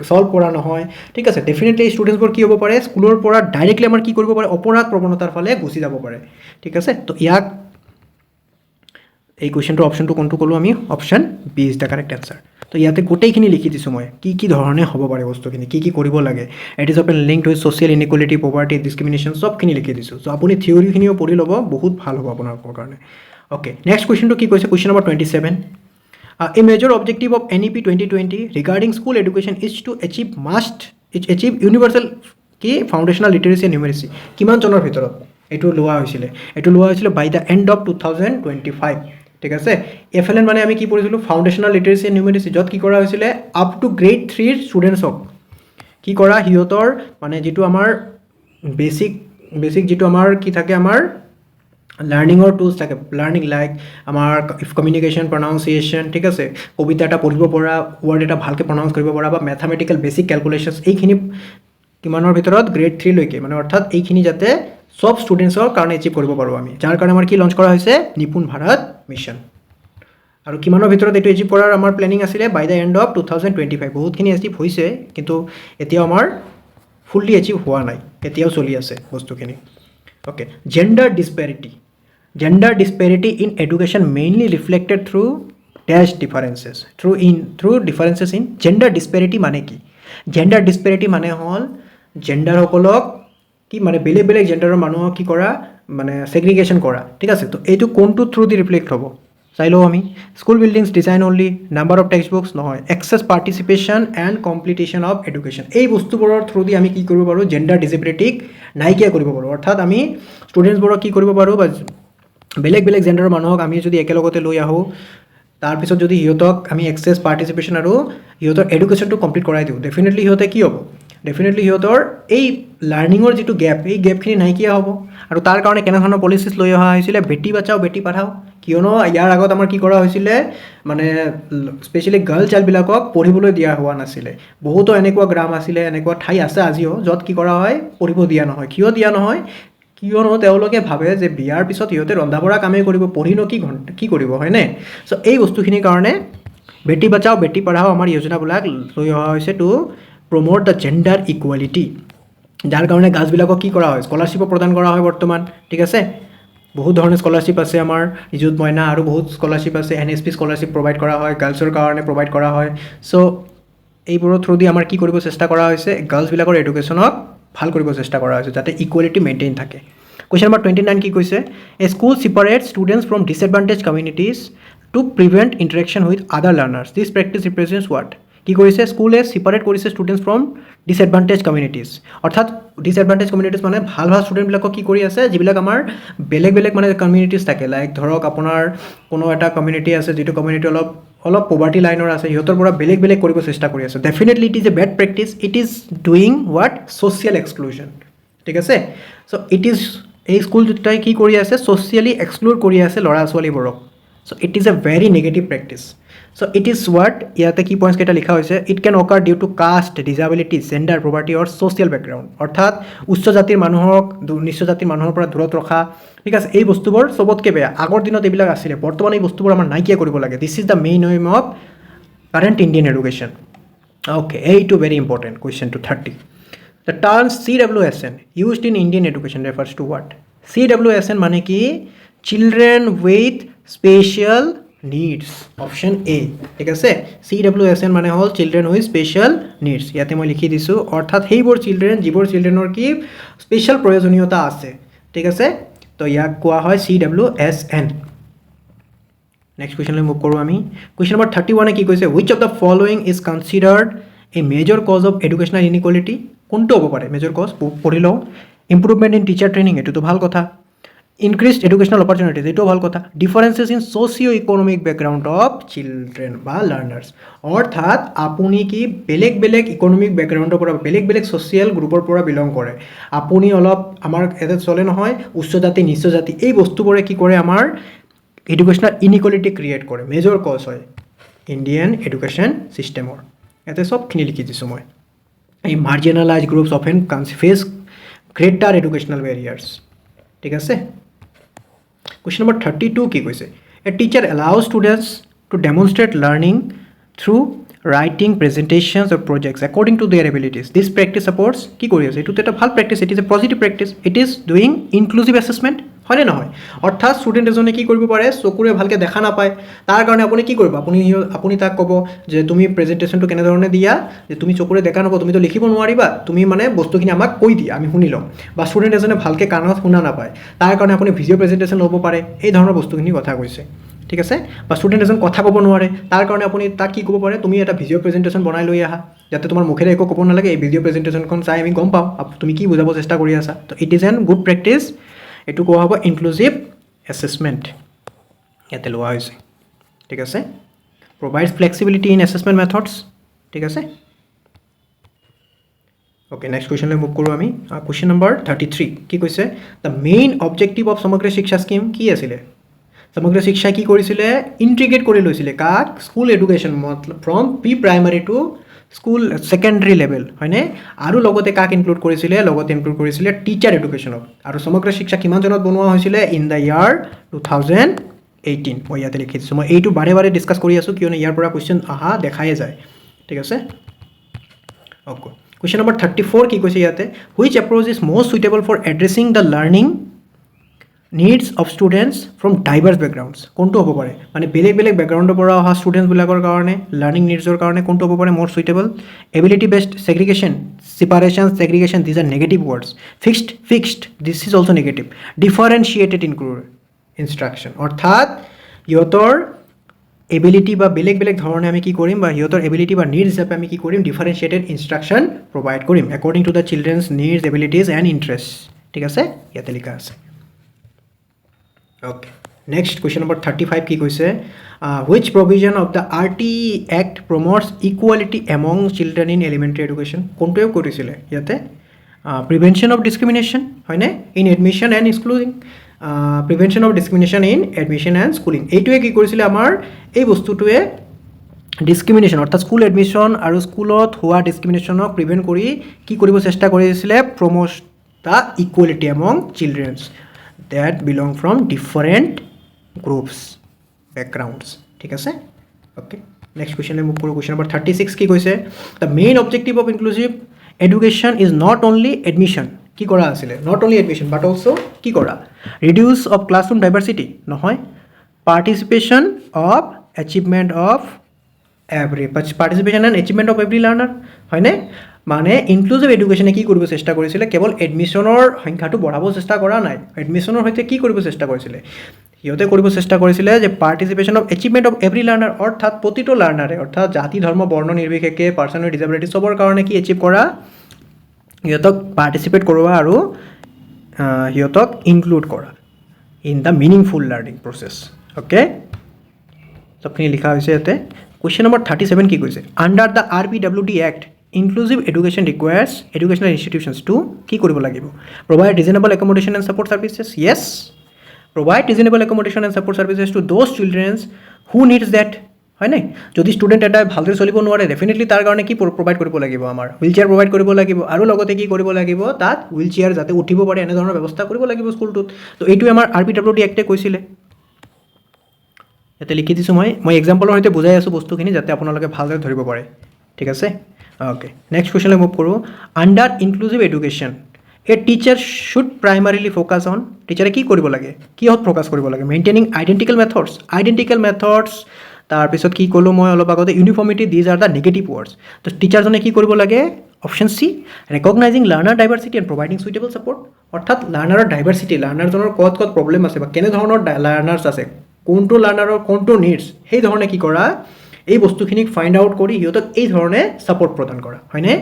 ছল্ভ কৰা নহয় ঠিক আছে ডেফিনেটলি ষ্টুডেণ্টছবোৰ কি হ'ব পাৰে স্কুলৰ পৰা ডাইৰেক্টলি আমাৰ কি কৰিব পাৰে অপৰাধ প্ৰৱণতাৰ ফালে গুচি যাব পাৰে ঠিক আছে তো ইয়াক এই কুৱেশ্যনটোৰ অপশ্যনটো কোনটো ক'লোঁ আমি option B is the correct answer so ইয়াতে গোটেইখিনি লিখি দিছোঁ মই কি ধৰণে হ'ব পাৰে বস্তুখিনি কি কৰিব লাগে it is often link to social inequality poverty discrimination চবখিনি লিখি দিছোঁ চ' আপুনি থিয়ৰিখিনিও পঢ়ি ল'ব বহুত ভাল হ'ব আপোনালোকৰ কাৰণে অ'কে নেক্সট কুৱেশ্যনটো কি কৈছে question number 27 a major objective of NEP 2020 regarding school education is to achieve universal কি ফাউণ্ডেশ্যনেল লিটাৰেচি এণ্ড নিউমেৰেচি কিমান চনৰ ভিতৰত এইটো লোৱা হৈছিলে বাই দ্য এণ্ড অফ 2025 ঠিক আছে এফএলএন মানে আমি কি পঢ়িছিলোঁ ফাউণ্ডেশ্যনেল লিটাৰেচি এণ্ড নিউমেৰেচি য'ত কি কৰা হৈছিলে আপ টু গ্ৰেড 3ৰ ষ্টুডেণ্টছক কি কৰা সিহঁতৰ মানে যিটো আমাৰ বেছিক যিটো আমাৰ কি থাকে আমাৰ লাৰ্ণিঙৰ টুলছ থাকে লাৰ্ণিং লাইক আমাৰ কমিউনিকেশ্যন প্ৰনাউন্সিয়েশ্যন ঠিক আছে কবিতা এটা পঢ়িব পৰা ৱৰ্ড এটা ভালকৈ প্ৰনাউন্স কৰিব পৰা বা মেথামেটিকেল বেছিক কেলকুলেশ্যনছ এইখিনি কিমানৰ ভিতৰত গ্ৰেড 3 লৈকে মানে অৰ্থাৎ এইখিনি যাতে সব ষ্টুডেণ্টছৰ কাৰণে এচিভ কৰিব পাৰোঁ আমি যাৰ কাৰণে আমাৰ কি লঞ্চ কৰা হৈছে নিপুণ ভাৰত মিছন আৰু কিমানৰ ভিতৰত এইটো এচিভ কৰাৰ আমাৰ প্লেনিং আছিলে বাই দ্য এণ্ড অফ 2025 বহুতখিনি এচিভ হৈছে কিন্তু এতিয়াও আমাৰ ফুল্লি এচিভ হোৱা নাই এতিয়াও চলি আছে বস্তুখিনি okay gender disparity in education mainly reflected through these differences through differences in gender disparity মানে কি জেণ্ডাৰ ডিছপেৰিটি মানে হ'ল জেণ্ডাৰসকলক কি মানে বেলেগ জেণ্ডাৰৰ মানুহক কি কৰা মানে ছেগ্ৰিগেশ্যন কৰা ঠিক আছে তো এইটো কোনটো থ্ৰু দি ৰিফ্লেক্ট হ'ব চাই লওঁ আমি school buildings design only number of text books নহয় access participation and completion of education এই বস্তুবোৰৰ থ্ৰু দি আমি কি কৰিব পাৰোঁ জেণ্ডাৰ ডিছপেৰিটিক নাইকিয়া কৰিব পাৰোঁ অৰ্থাৎ আমি ষ্টুডেণ্টছবোৰক কি কৰিব পাৰোঁ বা বেলেগ জেণ্ডাৰৰ মানুহক আমি যদি একেলগতে লৈ আহোঁ তাৰপিছত যদি সিহঁতক আমি এক্সেছ পাৰ্টিচিপেশ্যন আৰু সিহঁতৰ এডুকেশ্যনটো কমপ্লিট কৰাই দিওঁ ডেফিনেটলি সিহঁতে কি হ'ব ডেফিনেটলি সিহঁতৰ এই লাৰ্ণিঙৰ যিটো গেপ এই গেপখিনি নাইকিয়া হ'ব আৰু তাৰ কাৰণে কেনেধৰণৰ পলিচিছ লৈ অহা হৈছিলে বেটি বাচাও বেটি পঢ়াও কিয়নো ইয়াৰ আগত আমাৰ কি কৰা হৈছিলে মানে স্পেচিয়েলি গাৰ্ল চাইল্ডবিলাকক পঢ়িবলৈ দিয়া হোৱা নাছিলে বহুতো এনেকুৱা গ্ৰাম আছিলে এনেকুৱা ঠাই আছে আজিও য'ত কি কৰা হয় পঢ়িব দিয়া নহয় কিয়নো তেওঁলোকে ভাবে যে বিয়াৰ পিছত সিহঁতে ৰন্ধা বঢ়া কামেই কৰিব পঢ়িনো কি কৰিব হয়নে চ' এই বস্তুখিনিৰ কাৰণে বেটি বাচাও বেটি পঢ়াও আমাৰ যোজনাবিলাক লৈ অহা হৈছে to promote the gender equality যাৰ কাৰণে গাৰ্লছবিলাকক কি কৰা হয় স্কলাৰশ্বিপো প্ৰদান কৰা হয় বৰ্তমান ঠিক আছে বহুত ধৰণৰ স্কলাৰশ্বিপ আছে আমাৰ নিযুত মইনা আৰু বহুত স্কলাৰশ্বিপ আছে NSP স্কলাৰশ্বিপ প্ৰভাইড কৰা হয় গাৰ্লছৰ কাৰণে প্ৰভাইড কৰা হয় চ' এইবোৰৰ থ্ৰু দি আমাৰ কি কৰিব চেষ্টা কৰা হৈছে গাৰ্লছবিলাকৰ এডুকেশ্যনক ভাল কৰিব চেষ্টা কৰা হৈছে যাতে ইকুৱেলিটি মেইনটেইন থাকে কুৱেশ্যন নম্বৰ 29 কি কৈছে a school separate students from disadvantage communities to prevent interaction with other learners this practice represents what কি কৰিছে স্কুলে ছিপাৰেট কৰিছে ষ্টুডেণ্টছ ফ্ৰম ডিছএডভান্টেজ কমিউনিটিজ অৰ্থাৎ ডিছএডভান্টেজ কমিউনিটিজ মানে ভাল ষ্টুডেণ্টবিলাকক কি কৰি আছে যিবিলাক আমাৰ বেলেগ মানে কমিউনিটিজ থাকে লাইক ধৰক আপোনাৰ কোনো এটা কমিউনিটি আছে যিটো কমিউনিটি অলপ পভাৰ্টি লাইনৰ আছে সিহঁতৰ পৰা বেলেগ কৰিব চেষ্টা কৰি আছে definitely it is a bed practice it is doing what social exclusion ঠিক আছে চ' এই স্কুল দুটাই কি কৰি আছে ছ'চিয়েলি এক্সক্লুড কৰি আছে ল'ৰা ছোৱালীবোৰক so' it is a very negative practice So it is what ইয়াতে কি পয়েন্টস কেইটা লিখা হৈছে it can occur due to caste disability gender property or social background অৰ্থাৎ উচ্চ জাতিৰ মানুহক নিম্ন জাতিৰ মানুহৰ পৰা দূৰত ৰখা ঠিক আছে এই বস্তুবোৰ চবতকৈ বেয়া আগৰ দিনত এইবিলাক আছিলে বৰ্তমান এই বস্তুবোৰ আমাৰ নাইকিয়া কৰিব লাগে this is the main aim of current Indian education okay এইটো very important question to 30 the term CWSN used in Indian education refers to what CWSN মানে কি children with special needs option A ঠিক আছে CWSN মানে হ'ল children with special needs ইয়াতে মই লিখি দিছোঁ অৰ্থাৎ সেইবোৰ চিলড্ৰেন যিবোৰ চিলড্ৰেনৰ কি স্পেচিয়েল প্ৰয়োজনীয়তা আছে ঠিক আছে তো ইয়াক কোৱা হয় CWSN নেক্সট কুৱেশ্যনলৈ মুভ কৰোঁ আমি কুৱেশ্যন নম্বৰ 31 কি কৈছে which of the following is considered a major cause of educational inequality কোনটো হ'ব পাৰে মেজৰ কজ পঢ়ি লওঁ ইম্প্ৰুভমেণ্ট ইন টিচাৰ ট্ৰেইনিং এইটোতো ভাল কথা ইনক্ৰিজড এডুকেশ্যনেল অপৰচুনিটিজ এইটোও ভাল কথা differences in socio' economic background of children বা লাৰ্ণাৰ্ছ অৰ্থাৎ আপুনি কি বেলেগ বেলেগ ইকনমিক বেকগ্ৰাউণ্ডৰ পৰা বেলেগ বেলেগ ছ'চিয়েল গ্ৰুপৰ পৰা বিলং কৰে আপুনি অলপ আমাৰ ইয়াতে চলে নহয় উচ্চ জাতি নিম্ন জাতি এই বস্তুবোৰে কি কৰে আমাৰ এডুকেশ্যনেল ইনইকুৱালিটি ক্ৰিয়েট কৰে মেজৰ কজ হয় ইণ্ডিয়ান এডুকেশ্যন ছিষ্টেমৰ ইয়াতে চবখিনি লিখি দিছোঁ মই এই marginalize groups often face greater educational barriers ঠিক আছে কুৱেশ্যন নম্বৰ 32 কি কৈছে a teacher allow students to demonstrate learning through writing presentations or projects according to their abilities this practice supports কি কৰি আছে এইটোতো এটা ভাল practice it is a positive practice it is doing inclusive assessment হয়নে নহয় অৰ্থাৎ ষ্টুডেণ্ট এজনে কি কৰিব পাৰে চকুৰে ভালকৈ দেখা নাপায় তাৰ কাৰণে আপুনি কি কৰিব আপুনি তাক ক'ব যে তুমি প্ৰেজেণ্টেশ্যনটো কেনেধৰণে দিয়া যে তুমি চকুৰে দেখা নাপাব তুমিতো লিখিব নোৱাৰিবা তুমি মানে বস্তুখিনি আমাক কৈ দিয়া আমি শুনি ল'ম বা ষ্টুডেণ্ট এজনে ভালকৈ কাণত শুনা নাপায় তাৰ কাৰণে আপুনি ভিডিঅ' প্ৰেজেণ্টেশ্যন ল'ব পাৰে এই ধৰণৰ বস্তুখিনি কথা কৈছে ঠিক আছে বা ষ্টুডেণ্ট এজন কথা ক'ব নোৱাৰে তাৰ কাৰণে আপুনি তাক কি ক'ব পাৰে তুমি এটা ভিডিঅ' প্ৰেজেণ্টেশ্যন বনাই লৈ আহা যাতে তোমাৰ মুখেৰে একো ক'ব নালাগে এই ভিডিঅ' প্ৰেজেণ্টেশ্যনখন চাই আমি গম পাওঁ তুমি কি বুজাব চেষ্টা কৰি আছা তো it is an good practice এইটো কোৱা হ'ব ইনক্লুজিভ এছেছমেণ্ট ইয়াতে লোৱা হৈছে ঠিক আছে provides flexibility in assessment methods ঠিক আছে অ'কে নেক্সট কুৱেশ্যনলৈ মুভ কৰোঁ আমি কুৱেশ্যন নম্বৰ 33 কি কৈছে দ্য মেইন অবজেক্টিভ অফ সমগ্ৰ শিক্ষা স্কিম কি আছিলে সমগ্ৰ শিক্ষাই কি কৰিছিলে ইণ্টিগ্ৰেট কৰি লৈছিলে কাক স্কুল এডুকেশ্যন মতলব from pre primary to school secondary level হয়নে আৰু লগতে কাক ইনক্লুড কৰিছিলে লগতে ইনক্লুড কৰিছিলে টিচাৰ এডুকেশ্যনক আৰু সমগ্ৰ শিক্ষা কিমান চনত বনোৱা হৈছিলে ইন দ্য ইয়াৰ 2018 মই ইয়াতে লিখি দিছোঁ মই এইটো বাৰে বাৰে ডিছকাছ কৰি আছোঁ কিয়নো ইয়াৰ পৰা কুৱেশ্যন অহা দেখায়ে যায় ঠিক আছে অ'কে কুৱেশ্যন নম্বৰ 34 কি কৈছে ইয়াতে which approach is most suitable for addressing the learning needs of students from diverse backgrounds কোনটো হ'ব পাৰে মানে বেলেগ বেলেগ বেকগ্ৰাউণ্ডৰ পৰা অহা ষ্টুডেণ্টছবিলাকৰ কাৰণে লাৰ্ণিং নিডছৰ কাৰণে কোনটো হ'ব পাৰে more suitable ability based segregation separation segregation these are negative words fixed this is also' negative differentiated instruction অৰ্থাৎ সিহঁতৰ এবিলিটি বা বেলেগ বেলেগ ধৰণে আমি কি কৰিম বা সিহঁতৰ এবিলিটি বা নিডছ হিচাপে আমি কি কৰিম ডিফাৰেঞ্চিয়েটেড ইনষ্ট্ৰাকশ্যন প্ৰভাইড কৰিম according to the children's needs abilities and interest ঠিক আছে ইয়াতে লিখা আছে অ'কে নেক্সট কুৱেশ্যন নম্বৰ 35 কি কৈছে which provision of the RT act promotes equality among children in elementary education কোনটোৱে কৰিছিলে ইয়াতে প্ৰিভেনশ্যন অফ ডিছক্ৰিমিনেশ্যন হয়নে in admission and schooling prevention of discrimination in admission and schooling এইটোৱে কি কৰিছিলে আমাৰ এই বস্তুটোৱে ডিছক্ৰিমিনেশ্যন অৰ্থাৎ স্কুল এডমিশ্যন আৰু স্কুলত হোৱা ডিছক্ৰিমিনেশ্যনক প্ৰিভেণ্ট কৰি কি কৰিব চেষ্টা কৰিছিলে promote the equality among children's that belong from different groups backgrounds ঠিক আছে okay next question le move koru question number 36 ki koise the main objective of inclusive education is not only admission ki kora asile not only admission but also ki kora reduce of classroom diversity nohoy participation of achievement of every participation and achievement of every learner hoy ne মানে ইনক্লুজিভ এডুকেশ্যনে কি কৰিব চেষ্টা কৰিছিলে কেৱল এডমিশ্যনৰ সংখ্যাটো বঢ়াব চেষ্টা কৰা নাই এডমিশ্যনৰ সৈতে কি কৰিব চেষ্টা কৰিছিলে সিহঁতে কৰিব চেষ্টা কৰিছিলে যে participation of achievement of every learner অৰ্থাৎ প্ৰতিটো লাৰ্ণাৰে অৰ্থাৎ জাতি ধৰ্ম বৰ্ণ নিৰ্বিশেষে পাৰ্চন উইথ ডিজেবিলিটি চবৰ কাৰণে কি এচিভ কৰা সিহঁতক পাৰ্টিচিপেট কৰোৱা আৰু সিহঁতক ইনক্লুড কৰা in the meaningful learning process okay চবখিনি লিখা হৈছে ইয়াতে কুৱেশ্যন নম্বৰ 37 কি কৈছে under the RPWD act inclusive education requires educational institutions to কি কৰিব লাগিব provide reasonable accommodation and support services yes provide reasonable accommodation and support services to those children who needs that হয় নাই যদি student এটাই ভালদৰে চলিব নোৱাৰে ডেফিনেটলি তাৰ কাৰণে কি প্ৰভাইড কৰিব লাগিব আমাৰ হুইল চেয়াৰ প্ৰভাইড কৰিব লাগিব আৰু লগতে কি কৰিব লাগিব তাত হুইল চেয়াৰ যাতে উঠিব পাৰে এনেধৰণৰ ব্যৱস্থা কৰিব লাগিব স্কুলটোত তো এইটোৱে আমাৰ RPWD এক্টে কৈছিলে ইয়াতে লিখি দিছোঁ মই এক্সাম্পলৰ সৈতে বুজাই আছোঁ বস্তুখিনি যাতে আপোনালোকে ভালদৰে ধৰিব পাৰে ঠিক আছে অ'কে নেক্সট কুৱেশ্যনলৈ মুভ কৰোঁ under inclusive education a teacher should primarily focus on টিচাৰে কি কৰিব লাগে কিহত ফ'কাছ কৰিব লাগে মেইনটেইনিং আইডেণ্টিকেল মেথডছ তাৰপিছত কি ক'লোঁ মই অলপ আগতে uniformity these are the negative words তো টিচাৰজনে কি কৰিব লাগে option C recognizing learner diversity and providing suitable support অৰ্থাৎ লাৰ্ণাৰৰ ডাইভাৰ্চিটি লাৰ্ণাৰজনৰ ক'ত প্ৰব্লেম আছে বা কেনেধৰণৰ লাৰ্ণাৰ্ছ আছে কোনটো লাৰ্ণাৰৰ কোনটো নিডছ সেই ধৰণে কি কৰা এই বস্তুখিনিক ফাইণ্ড আউট কৰি সিহঁতক এই ধৰণে ছাপৰ্ট প্ৰদান কৰা হয়নে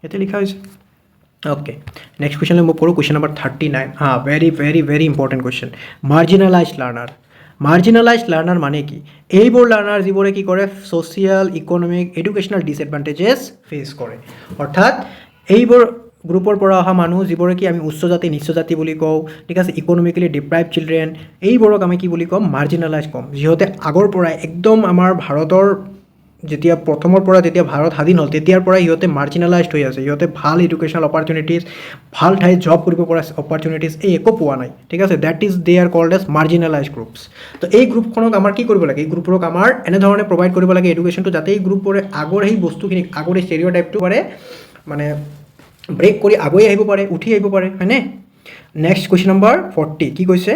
ইয়াতে লিখা হৈছে অ'কে নেক্সট কুৱেশ্যনলৈ মুভ কৰোঁ question number 39 very important question marginalized learner মানে কি এইবোৰ লাৰ্ণাৰ যিবোৰে কি কৰে social economic educational disadvantages face কৰে অৰ্থাৎ এইবোৰ গ্ৰুপৰ পৰা অহা মানুহ যিবোৰে কি আমি উচ্চ জাতি নিচ্চ জাতি বুলি কওঁ ঠিক আছে ইকনমিকেলি ডিপ্ৰাইভ চিলড্ৰেন এইবোৰক আমি কি বুলি ক'ম মাৰ্জিনালাইজ ক'ম যিহঁতে আগৰ পৰাই একদম আমাৰ ভাৰতৰ যেতিয়া প্ৰথমৰ পৰা যেতিয়া ভাৰত স্বাধীন হ'ল তেতিয়াৰ পৰা সিহঁতে মাৰ্জিনালাইজড হৈ আছে সিহঁতে ভাল এডুকেশ্যনেল অপৰচুনিটিজ ভাল ঠাইত জব কৰিব পৰা অপৰচুনিটিজ এই একো পোৱা নাই ঠিক আছে that is they are called as marginalize groups তো এই গ্ৰুপখনক আমাৰ কি কৰিব লাগে এই গ্ৰুপবোৰক আমাৰ এনেধৰণে প্ৰভাইড কৰিব লাগে এডুকেশ্যনটো যাতে এই গ্ৰুপবোৰে আগৰ সেই বস্তুখিনিক আগৰ এই ষ্টেৰিঅ'টাইপটো পাৰে মানে ব্ৰেক কৰি আগুৱাই আহিব পাৰে উঠি আহিব পাৰে হয়নে নেক্সট কুৱেশ্যন নম্বৰ 40 কি কৈছে